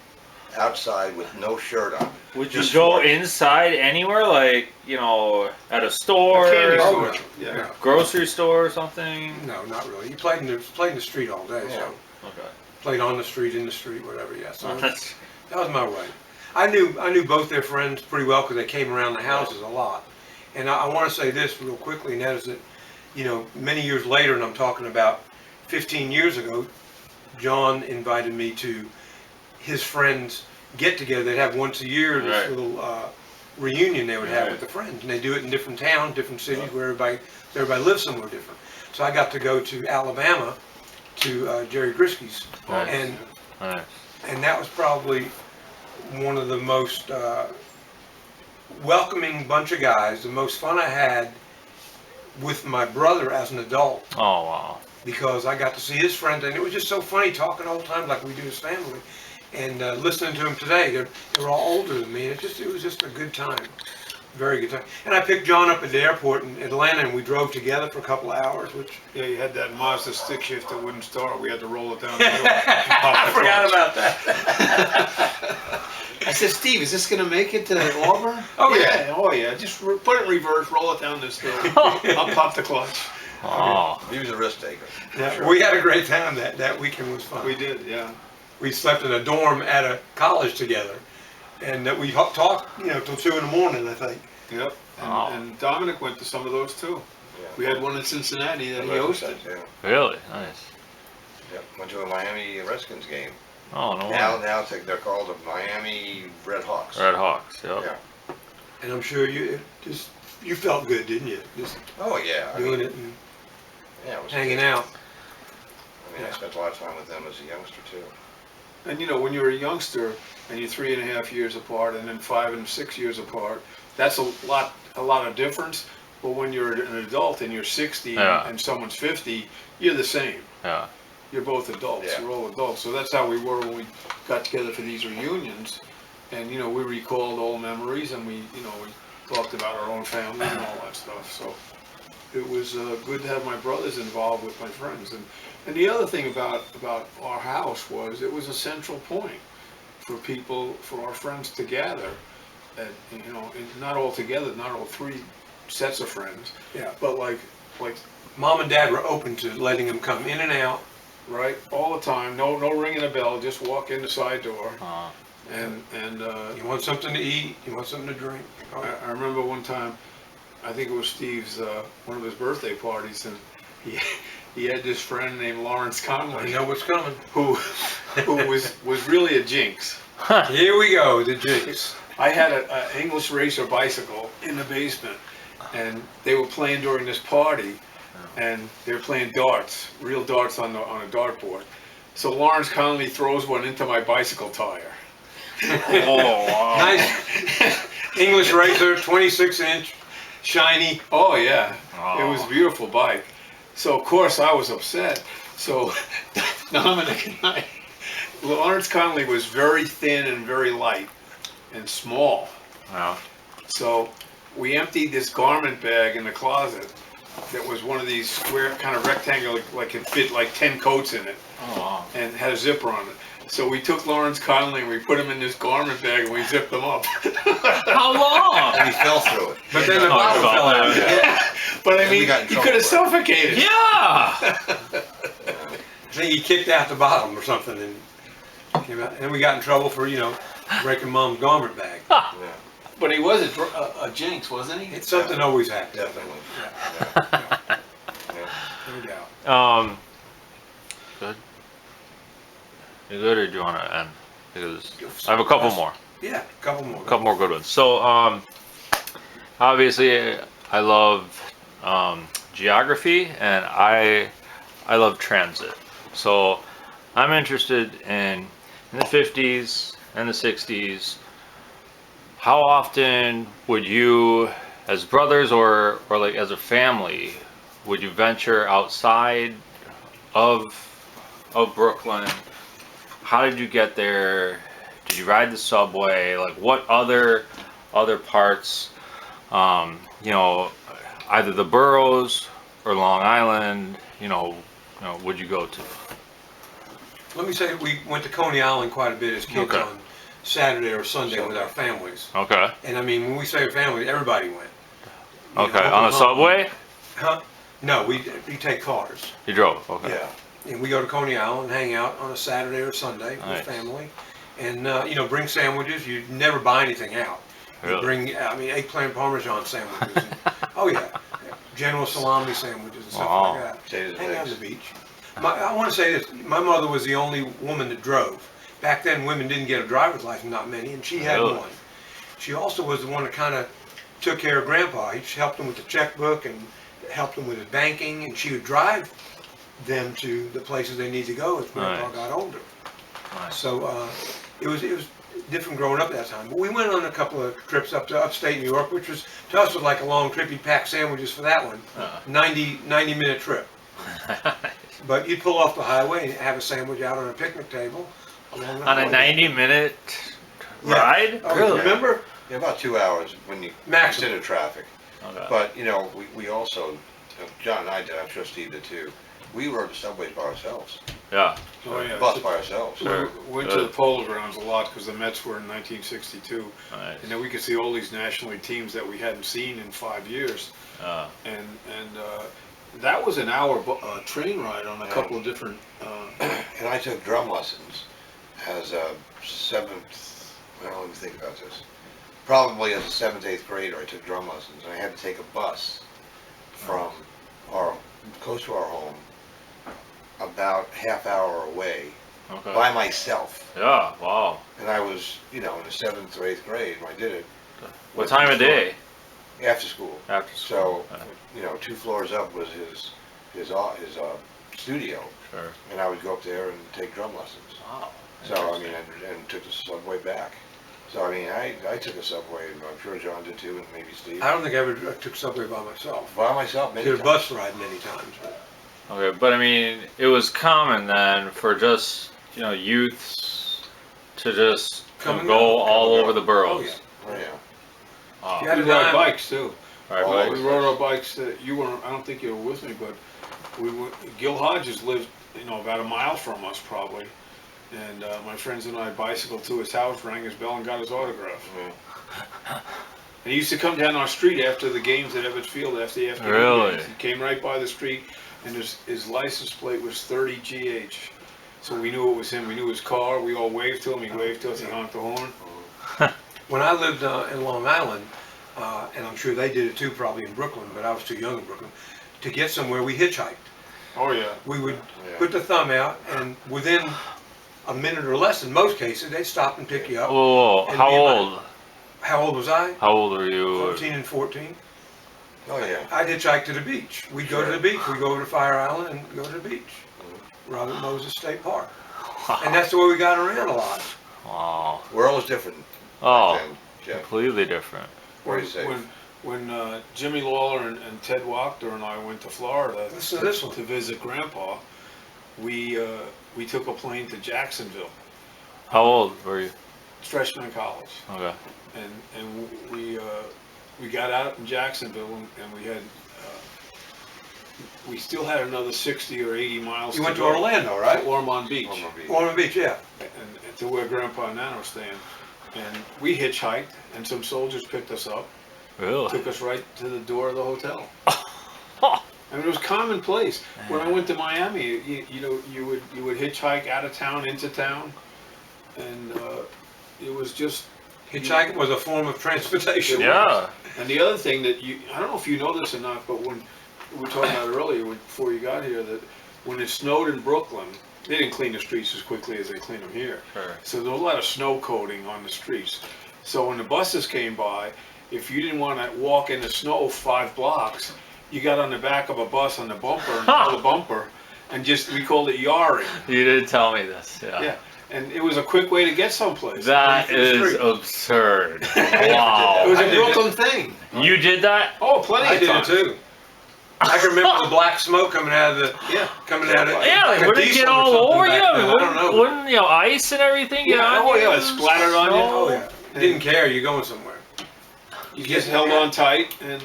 outside with no shirt on. Would you Just go shorts. inside anywhere, like, at a store, A candy Oh, store. no. Yeah. No. grocery store or something? No, not really. You played in the street all day, Yeah. so Okay. played on the street, in the street, whatever. Yeah, so That's- that was my way. I knew both their friends pretty well because they came around the houses a lot. And I want to say this real quickly, and that is that, many years later, and I'm talking about 15 years ago, John invited me to his friends get together. They'd have once a year this Right. little reunion they would have Right. with the friends, and they do it in different towns, different cities where everybody lives somewhere different. So I got to go to Alabama to Jerry Grisky's, Nice. and Nice. that was probably one of the most welcoming bunch of guys, the most fun I had with my brother as an adult, Oh, wow. because I got to see his friends, and it was just so funny talking all the time like we do as family, and listening to them today. They were all older than me, and it was just a good time, very good time. And I picked John up at the airport in Atlanta, and we drove together for a couple of hours, which Yeah, you had that Mazda stick shift that wouldn't start. We had to roll it down. I forgot about that. I said, Steve, is this gonna make it to Auburn? Oh, yeah. Oh yeah. Just put it in reverse, roll it down this hill. I'll pop the clutch. Oh. He was a risk taker. Yeah, we had a great time. That weekend was fun. We did, yeah. We slept in a dorm at a college together, and we talked, till 2 in the morning, I think. Yep. Wow. And Dominic went to some of those too. Yeah. We had one in Cincinnati that he hosted. Yeah. Really? Nice. Yep. Went to a Miami Redskins game. Oh, no Now way. they're called the Miami Red Hawks. Red Hawks, yep. Yeah. And I'm sure you felt good, didn't you? Just Oh yeah. I doing mean, it and yeah, it was hanging out. I mean, I spent a lot of time with them as a youngster too. And when you're a youngster and you're 3.5 years apart and then 5 and 6 years apart, that's a lot of difference. But when you're an adult and you're 60 Yeah. and someone's 50, you're the same. Yeah. You're both adults. Yeah. You're all adults. So that's how we were when we got together for these reunions. And we recalled old memories, and we talked about our own families and all that stuff. So it was good to have my brothers involved with my friends. And the other thing about our house was it was a central point for our friends to gather. And not all together, not all 3 sets of friends. Yeah. But like Mom and Dad were open to letting them come in and out. right, all the time. No ringing a bell. Just walk in the side door. And You want something to eat? You want something to drink? I remember one time, I think it was Steve's one of his birthday parties, and he had this friend named Lawrence I Conley know what's coming. who was really a jinx. Here we go, the jinx. I had an English racer bicycle in the basement, and they were playing during this party, and they were playing darts, real darts on a dartboard. So Lawrence Conley throws one into my bicycle tire. Oh, wow. Nice English racer, 26-inch, shiny. Oh yeah, Oh. it was a beautiful bike. So of course I was upset. So Dominic and Lawrence Conley was very thin and very light and small. Yeah. So we emptied this garment bag in the closet that was one of these square kind of rectangle, like it fit like 10 coats in it Oh, wow. and had a zipper on it. So we took Lawrence Conley and we put him in this garment bag and we zipped him up. How long? And he fell through it. But then the Oh, bottom I fell felt out. that. Yeah. But I And we mean, got in he trouble could have for it. suffocated. Yeah. I think he kicked out the bottom or something and came out. And we got in trouble for, breaking mom's garment bag. Yeah, But he was a jinx, wasn't he? It's something always happens. definitely. Yeah, Yeah. Yeah. no doubt. Good. You good, or do you want to end? Because I have a couple more. Yeah, a couple more. A couple more good ones. So, obviously, I love geography, and I love transit. So, I'm interested in the 50s and the 60s. How often would you, as brothers or like as a family, would you venture outside of Brooklyn? How did you get there? Did you ride the subway? Like, what other parts, you know, either the boroughs or Long Island, would you go to? Let me say we went to Coney Island quite a bit as kids Okay. on Saturday or Sunday with our families. Okay. And I mean, when we say family, everybody went. You Okay. know, On a Oklahoma. subway? Huh? No, we take cars. You drove. Okay. Yeah. And we go to Coney Island, hang out on a Saturday or Sunday Nice. with family. And, bring sandwiches. You never buy anything out. You Really? bring, eggplant parmesan sandwiches. And, oh, yeah. General salami sandwiches and stuff Wow. like that. Potatoes, Hang out on eggs. the beach. I want to say this. My mother was the only woman that drove. Back then, women didn't get a driver's license, not many, and she had Really? one. She also was the one that kind of took care of Grandpa. She helped him with the checkbook and helped him with his banking, and she would drive them to the places they need to go as Grandpa Nice. got older. Nice. So it was different growing up that time. But we went on a couple of trips up to upstate New York, which was to us was like a long trip. You'd pack sandwiches for that one. 90-minute trip. But you'd pull off the highway and have a sandwich out on a picnic table. Along the On a highway. 90-minute Yeah. ride? Oh, Really? Remember? Yeah, about 2 hours when you Maximum. consider traffic. Okay. But, we also, John and I did, I'm sure Steve did too, we rode the subways by ourselves, Yeah. Oh, yeah. bus by ourselves. Sure. We went to the Polo Grounds a lot because the Mets were in 1962. Nice. And then we could see all these National League teams that we hadn't seen in 5 years. Uh, And that was an hour train ride on a couple of different. And I took drum lessons as a seventh, well, let me think about this. Probably as a seventh, eighth grader, I took drum lessons, and I had to take a bus from close to our home, about half hour away, okay. by myself. Yeah. Wow. And I was, in the seventh or eighth grade when I did it. What time of day? After school. After school. So, 2 floors up was his studio, Sure. and I would go up there and take drum lessons. Wow. So, and took the subway back. So, I took a subway, and I'm sure John did too, and maybe Steve. I don't think I ever took subway by myself. By myself, many Did a times. bus ride many times. But Okay, but I mean, it was common then for just youths to just Come and go go. all over the Oh, boroughs. yeah. Oh, yeah. Wow. Yeah. We rode bikes too. All right, Oh, We bikes. rode our bikes. You weren't. I don't think you were with me, but Gil Hodges lived, about a mile from us probably. And my friends and I bicycled to his house, rang his bell, and got his autograph. Yeah. And he used to come down our street after the games at Ebbets Field, after the afternoon Really? games. He came right by the street, and his license plate was 30GH. So we knew it was him. We knew his car. We all waved to him. He waved to us. He honked the horn. when I lived in Long Island, and I'm sure they did it too, probably in Brooklyn, but I was too young in Brooklyn, to get somewhere we hitchhiked. Oh yeah. We would Yeah. put the thumb out, and within a minute or less, in most cases, they'd stop and pick you up. Whoa, And how me and my- old? How old was I? How old were you? 14 and 14. Oh, yeah. I'd hitchhike to the beach. We'd go to the beach. We'd go over to Fire Island and go to the beach. Robert Moses State Park. And that's the way we got around a lot. Wow. World was different Oh, then, Jeff. completely different. Very safe. When Jimmy Lawler and Ted Wachter and I went to Florida Listen to this one. to visit Grandpa, we took a plane to Jacksonville, How old were you? freshman in college, Okay. and we got out in Jacksonville and we still had another 60 or 80 miles. You went to go Orlando, right? to Ormond Beach, Ormond Beach. Ormond Beach, yeah. and to where Grandpa and Nana were staying, and we hitchhiked, and some soldiers picked us up. Really? Took us right to the door of the hotel. I mean, it was commonplace. When I went to Miami, you would hitchhike out of town into town, and it was just, Hitchhiking was a form of transportation. Yeah. and the other thing that I don't know if you know this or not, but when we were talking about earlier, before you got here, that when it snowed in Brooklyn, they didn't clean the streets as quickly as they clean them here. Sure. So there was a lot of snow coating on the streets. So when the buses came by, if you didn't want to walk in the snow 5 blocks, you got on the back of a bus on the bumper and held the bumper, and we called it yarring. You did tell me this. Yeah, and it was a quick way to get someplace. That From the is street. absurd. It Wow. was I a did Brooklyn thing. You did that? Oh, plenty I of did it times. too. I can remember the black smoke coming out of the Yeah. Yeah, like, would it get all over you? I mean, I don't know. wouldn't ice and everything get Yeah, on oh you? yeah, it splattered on you. Oh yeah. You didn't care. You're going somewhere. You just held on tight and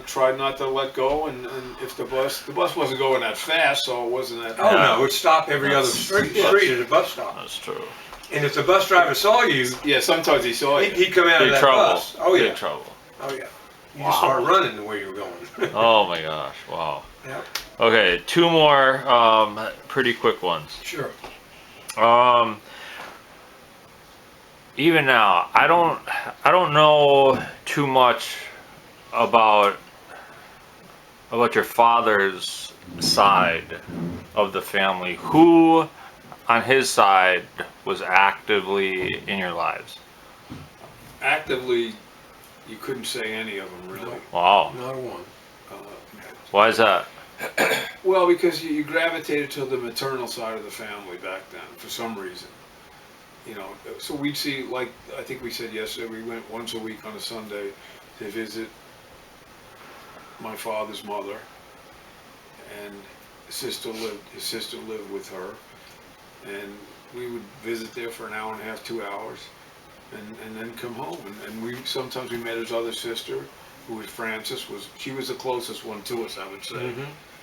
tried not to let go. And if the bus wasn't going that fast, so it wasn't that. Oh Yeah. no, it would stop every other street at a bus stop. That's true. And if the bus driver saw you, Yeah, sometimes he saw you. he'd come out of Big that trouble. bus. Oh yeah. Big trouble. Oh yeah. You just start running the way you were going. Oh my gosh. Wow. Yep. Okay, 2 more pretty quick ones. Sure. Even now, I don't know too much about your father's side of the family. Who on his side was actively in your lives? Actively, you couldn't say any of them really. Wow. Not a one. Why is that? Well, because you gravitated to the maternal side of the family back then for some reason. You know, so we'd see, like I think we said yesterday, we went once a week on a Sunday to visit my father's mother, and his sister lived with her, and we would visit there for an hour and a half, 2 hours, and then come home. And sometimes we met his other sister, who was Frances. She was the closest one to us, I would say.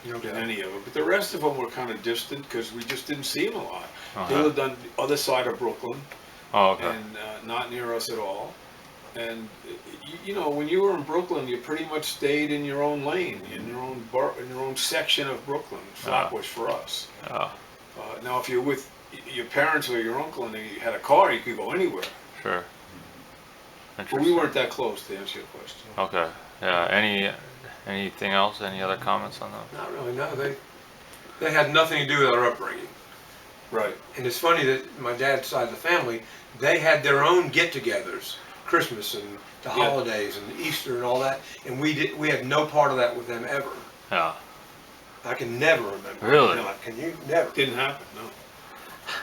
No Than doubt. any of them, but the rest of them were kind of distant because we just didn't see them a lot. They Uh-huh. lived on the other side of Brooklyn Oh, okay. and not near us at all. And you know, when you were in Brooklyn, you pretty much stayed in your own lane, in your own section of Brooklyn. Flatbush for us. Yeah, Now, if you're with your parents or your uncle and you had a car, you could go anywhere. sure. But we Interesting. weren't that close, to answer your question. Okay. Yeah. Anything else? Any other comments on that? Not really. No, they had nothing to do with our upbringing. Right. And it's funny that my dad's side of the family, they had their own get-togethers, Christmas and the Yeah. holidays and Easter and all that, and we had no part of that with them ever. Yeah. I can never remember. Really? You know, can you? Never. Didn't happen. No.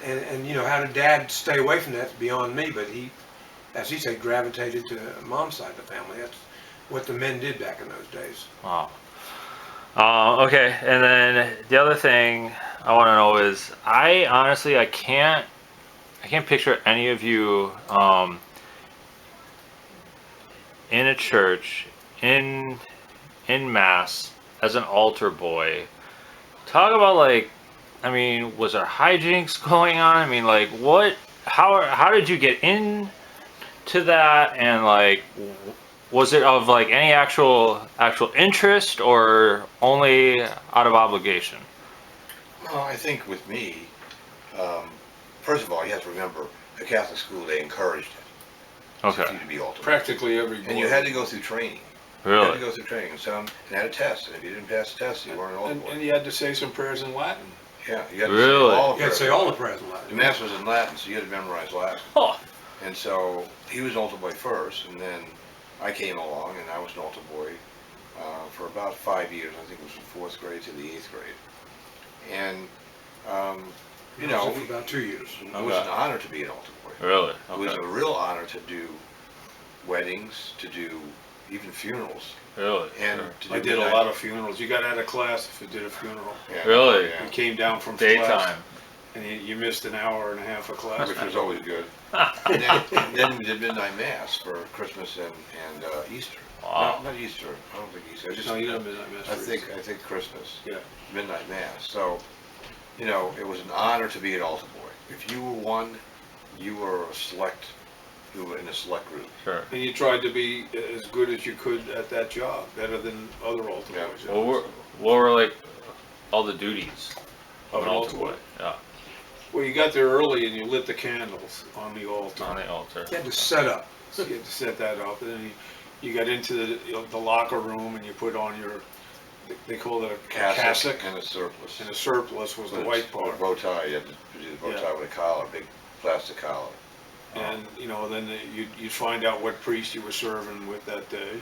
And you know, how did Dad stay away from that's beyond me, but he, as he said, gravitated to Mom's side of the family. That's what the men did back in those days. Wow. Okay, and then the other thing I want to know is, I can't picture any of you in a church in mass as an altar boy. Talk about, like, I mean, was there hijinks going on? I mean, like, what? How did you get into that? And like, was it of like any actual interest or only out of obligation? Well, I think with me, first of all, you have to remember, the Catholic school, they encouraged it. For Okay. you to be ultimate. Practically every. And you had to go through training. You had to Really? go through training, and had a test, and if you didn't pass the test, you weren't an altar And boy. you had to say some prayers in Latin. Yeah, you had to Really? say all the You had to say prayers. all the prayers in The Latin. mass was in Latin, so you had to memorize Latin. Oh. And so he was an altar boy first, and then I came along, and I was an altar boy for about 5 years. I think it was from 4th grade to the 8th grade. And, you I know, was there for about 2 years. it was an honor to be an altar boy. Really? It was Okay. a real honor to do weddings, to do even funerals, Really? and Sure. to do I did a midnight- lot of funerals. You got out of class if you did a funeral. Yeah, Really? yeah. You came down from class Daytime. and you missed an hour and a half of class. Which was always good. And then we did midnight mass for Christmas and Easter. Wow. Not Easter. I don't think Easter. I just No, you didn't midnight mass. I think Christmas. Yeah. Midnight mass. So, you know, it was an honor to be an altar boy. If you were one, you were in a select group. Sure. And you tried to be as good as you could at that job, better than other altar Yeah. boys. What were like all the duties Of of an an altar altar boy? boy. Yeah. Well, you got there early and you lit the candles on the altar. On the altar. You had to set up. So you had to set that up, and then you got into the locker room and you put on your, they called it a cassock, and a surplice. and a surplice was the With white a part. bow tie, you had to do the bow Yeah. tie with a collar, big plastic collar. And, then you'd find out what priest you were serving with that day.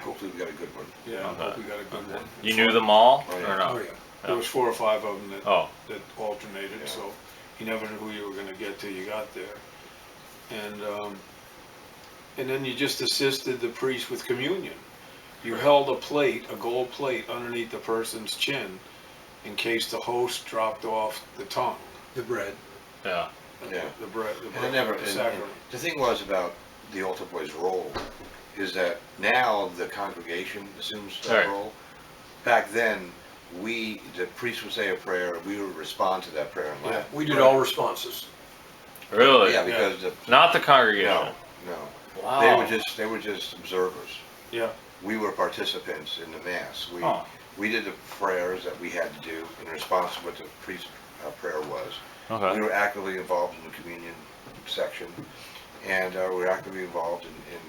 Hopefully we got a good one. Yeah, Okay. hope we got a good one. You knew them all, Oh, yeah. or Oh, no? yeah. There was 4 or 5 of them Oh, that alternated, Yeah. so you never knew who you were gonna get till you got there. And then you just assisted the priest with communion. You held a plate, a gold plate, underneath the person's chin in case the host dropped off the tongue. The bread. yeah. Yeah. The bread, And never, the and sacrament. the thing was about the altar boy's role is that now the congregation assumes that Right. role. Back then, the priest would say a prayer, we would respond to that prayer in Latin. We did all responses. Really? Yeah, because Not the congregation. no. Wow. They were just observers. Yeah, We were participants in the mass. Oh. We did the prayers that we had to do in response to what the priest's prayer was. We Okay. were actively involved in the communion section, and we were actively involved in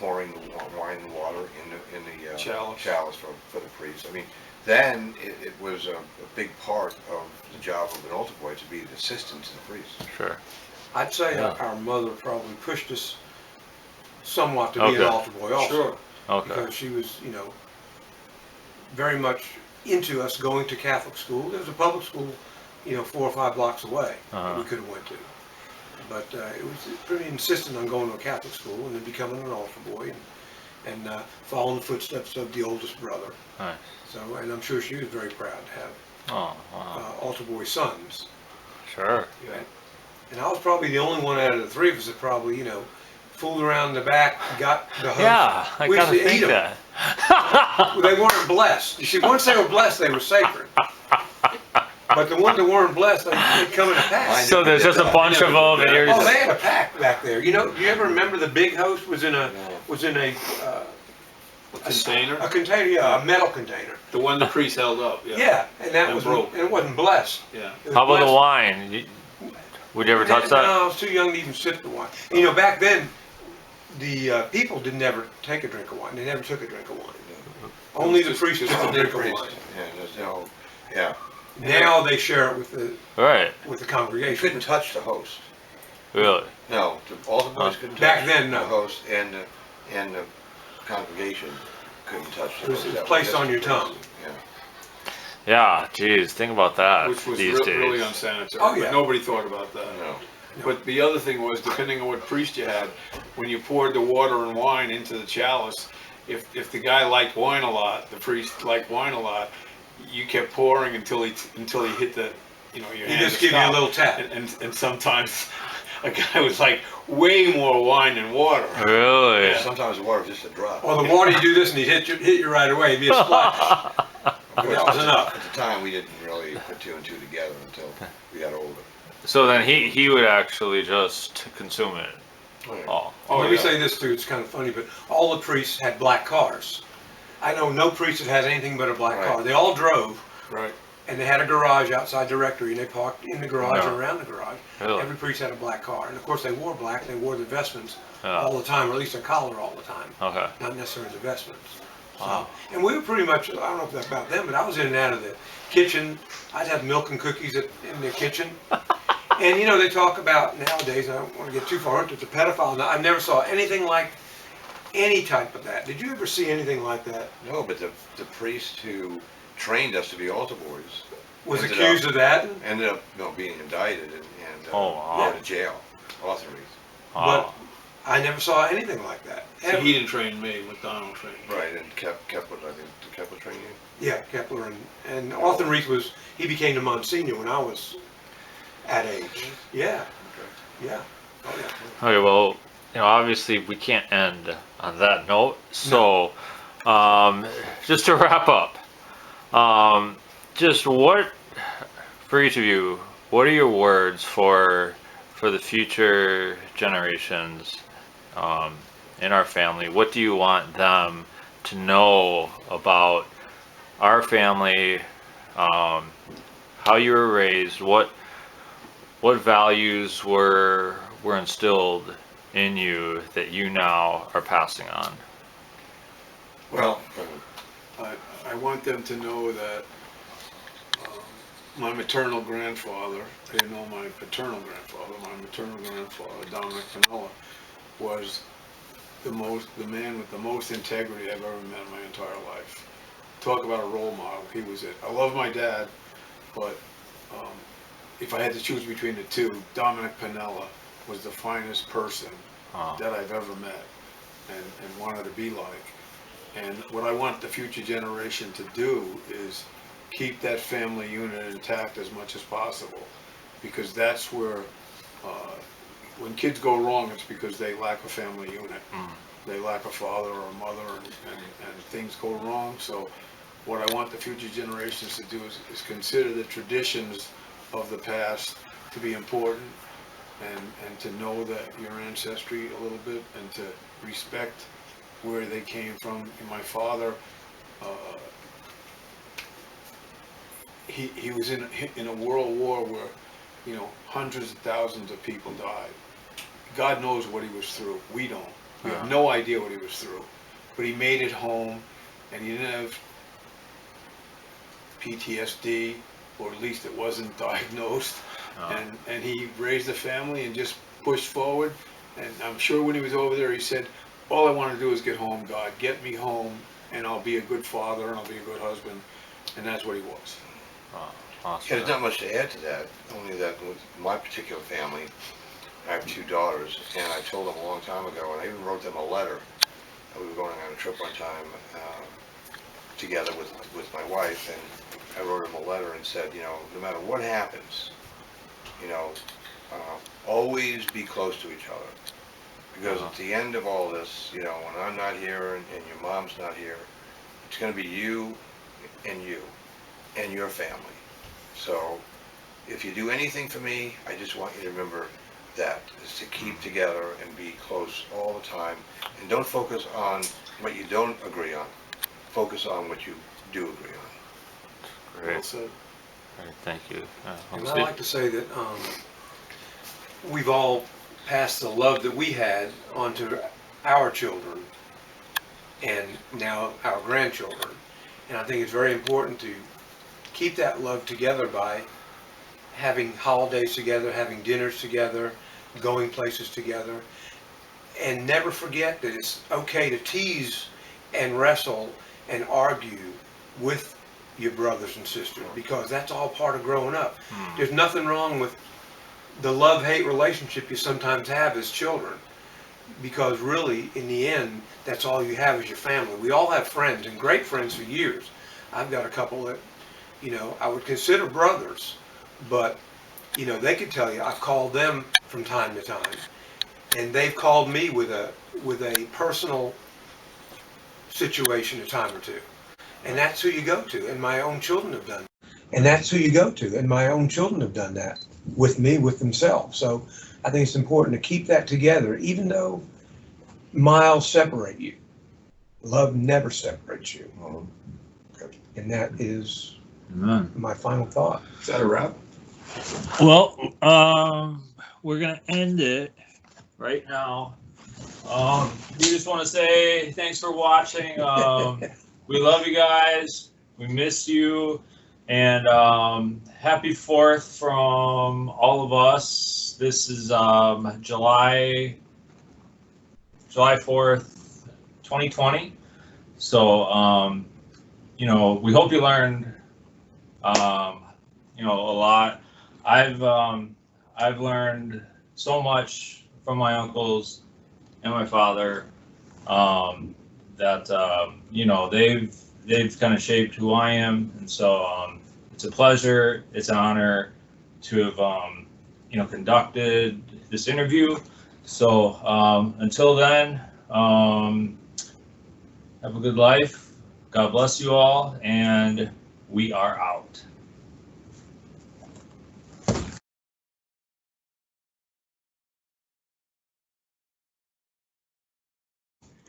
pouring the wine and water in the Chalice. for the priest. I mean, then it was a big part of the job of an altar boy to be an assistant to the priest. Sure. I'd say Yeah. our mother probably pushed us somewhat to be an Okay. altar boy also. sure. Okay. Because she was, very much into us going to Catholic school. There was a public school, 4 or 5 blocks away that Uh-huh. we could have went to. But it was pretty insistent on going to a Catholic school and then becoming an altar boy and following the footsteps of the oldest brother. Nice. So, and I'm sure she was very proud to have Oh, wow. altar boy sons. Sure. And I was probably the only one out of the 3 of us that probably, fooled around the back, got the host. Yeah, I We used gotta to eat think 'em. that. They weren't blessed. You see, once they were blessed, they were sacred. But the ones that weren't blessed, they'd come in a pack. So there's just a bunch of them, and you're Oh, just. they had a pack back there. Do you ever remember the big host was in a Container, a container, yeah, a metal container. the one the priest held up, yeah. Yeah, and that And was broke. and it wasn't blessed. Yeah. It was How about the blessed. wine? Would you ever touch that? No, I was too young to even sip the wine. Back then, the people didn't ever take a drink of wine. They never took a drink of wine. Only the priest took a drink of Priest. wine. Yeah, there's no, yeah. Now they share it with the Right. You congregation. couldn't touch the host. Really? No, all the boys couldn't touch. Back then, no. The host and the congregation couldn't touch the It was host. That placed just on the your priest. tongue. Yeah. Yeah. Geez, think about that. Which was these days. really unsanitary. Oh, yeah. But nobody thought about that. No. But the other thing was, depending on what priest you had, when you poured the water and wine into the chalice, if the guy liked wine a lot, the priest liked wine a lot, you kept pouring until he hit the, your He hand just to give you a stop. little tap. And sometimes a guy was like way more wine than water. Really? Sometimes the water was just a drop. Or the water, you do this and he'd hit you right away. It'd be a splash. That was enough. At the time, we didn't really put 2 and 2 together until we got older. So then he would actually just consume it. Oh. Oh, Let me yeah. say this too, it's kind of funny, but all the priests had black cars. I know no priest that has anything but a black Right. car. They all drove, Right. and they had a garage outside the rectory, and they parked in the garage Yeah. or around the garage. Really? Every priest had a black car, and of course they wore black, they wore the vestments Yeah. all the time, or at least a collar all the time, Okay. not necessarily the vestments. So, Wow. and we were pretty much, I don't know if that's about them, but I was in and out of the kitchen. I'd have milk and cookies in the kitchen. And they talk about nowadays, I don't want to get too far into the pedophiles. Now, I never saw anything like any type of that. Did you ever see anything like that? No, but the priest who trained us to be altar boys Was Ended accused up- of that? ended up being indicted and Oh, wow. going to jail. Authorities. Wow. I never saw anything like that. See, he didn't train me, McDonald trained me. Right, and Kepler, I think, did Kepler train you? Yeah, Kepler and Auchenreith he became the Monsignor when I was at age. Yeah, yeah. Oh, yeah. Okay, well, obviously we can't end on that note. So, just to wrap up, just for each of you, what are your words for the future generations in our family? What do you want them to know about our family, how you were raised, what values were instilled in you that you now are passing on? Well, I want them to know that my maternal grandfather, they didn't know my paternal grandfather, my maternal grandfather, Dominick was the man with the most integrity I've ever met in my entire life. Talk about a role model, he was it. I love my dad, but if I had to choose between the two, Dominick was the finest person that I've ever met and wanted to be like. And what I want the future generation to do is keep that family unit intact as much as possible, because that's where, when kids go wrong, it's because they lack a family unit. They lack a father or a mother, and things go wrong. So what I want the future generations to do is consider the traditions of the past to be important, and to know that your ancestry a little bit, and to respect where they came from. And my father, he was in a world war where, you know, hundreds of thousands of people died. God knows what he was through. We don't. We have no idea what he was through. But he made it home, and he didn't have PTSD, or at least it wasn't diagnosed. And he raised a family and just pushed forward. And I'm sure when he was over there, he said, all I want to do is get home, God. Get me home, and I'll be a good father, and I'll be a good husband. And that's what he was. Awesome. yeah, there's not much to add to that, only that with my particular family, I have 2 daughters, and I told them a long time ago, and I even wrote them a letter. We were going on a trip one time together with my wife, and I wrote them a letter and said, you know, no matter what happens, you know, always be close to each other. Because at the end of all this, you know, when I'm not here and your mom's not here, it's going to be you and your family. So if you do anything for me, I just want you to remember that, is to keep together and be close all the time. And don't focus on what you don't agree on. Focus on what you do agree on. Great. Well said. Great, thank you. And I like to say that we've all passed the love that we had onto our children, and now our grandchildren. And I think it's very important to keep that love together by having holidays together, having dinners together, going places together, and never forget that it's okay to tease and wrestle and argue with your brothers and sisters, because that's all part of growing up. There's nothing wrong with the love-hate relationship you sometimes have as children, because really, in the end, that's all you have is your family. We all have friends, and great friends for years. I've got a couple that, you know, I would consider brothers, but, you know, they could tell you, I've called them from time to time, and they've called me with a personal situation a time or two. And that's who you go to, and my own children have done that. And that's who you go to, and my own children have done that with me, with themselves. So I think it's important to keep that together, even though miles separate you. Love never separates you. And that is my final thought. Is that a wrap? Well, we're gonna end it right now. We just want to say thanks for watching. We love you guys. We miss you, and happy 4th from all of us. This is July 4th, 2020. So you know, we hope you learned you know, a lot. I've learned so much from my uncles and my father that you know, they've kind of shaped who I am, and so it's a pleasure, it's an honor to have you know, conducted this interview. So until then, have a good life. God bless you all, and we are out.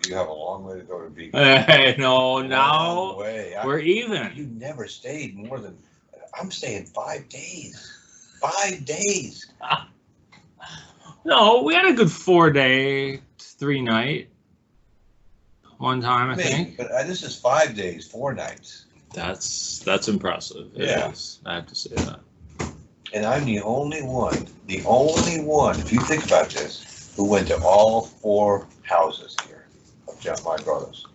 You have a long way to go to be. Hey, no, now Long way. we're even. You never stayed more than, I'm staying 5 days. 5 days. No, we had a good 4-day, 3-night. One time, I Maybe, think. but this is 5 days, 4 nights. That's impressive. It Yeah. is. I have to say that. And I'm the only one, if you think about this, who went to all 4 houses here of my brothers.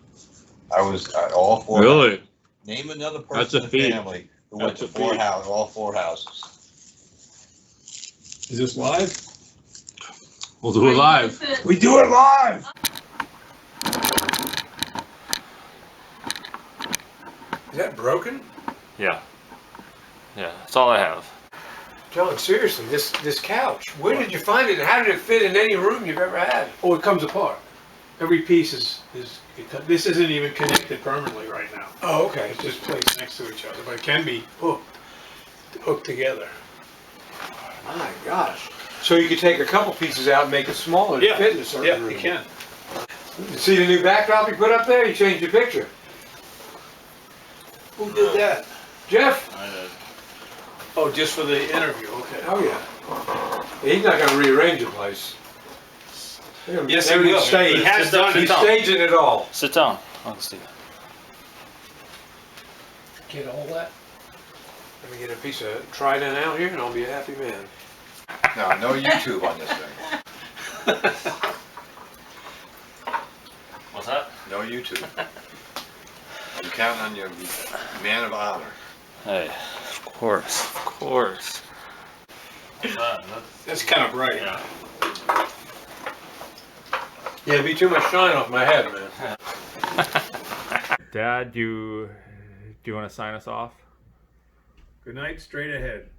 I was at all 4. Really? Name another That's a person in the feat. family who went That's to a feat. all 4 houses. Is this live? We'll do it live. We do it live. Is that broken? Yeah. Yeah, that's all I have. John, seriously, this couch, where did you find it and how did it fit in any room you've ever had? Oh, it comes apart. Every piece this isn't even connected permanently right now. Oh, okay. It's just placed next to each other, but it can be hooked together. My gosh. So you could take a couple pieces out and make it smaller to fit in a certain room. you can. You see the new backdrop you put up there? You changed the picture. Who did that? Jeff? I did. Oh, just for the interview, okay. Oh, yeah. He's not going to rearrange the place. Yes, he will. He has done He's it. staging it all. Sit down, Uncle Steve. Get all that? Let me get a piece of Trident out here and I'll be a happy man. No YouTube on this thing. What's that? No YouTube. I'm counting on you, man of honor. Hey, of course. That's kind of bright. Yeah. Yeah, it'd be too much shine off my head, man. Dad, do you want to sign us off? Good night, straight ahead.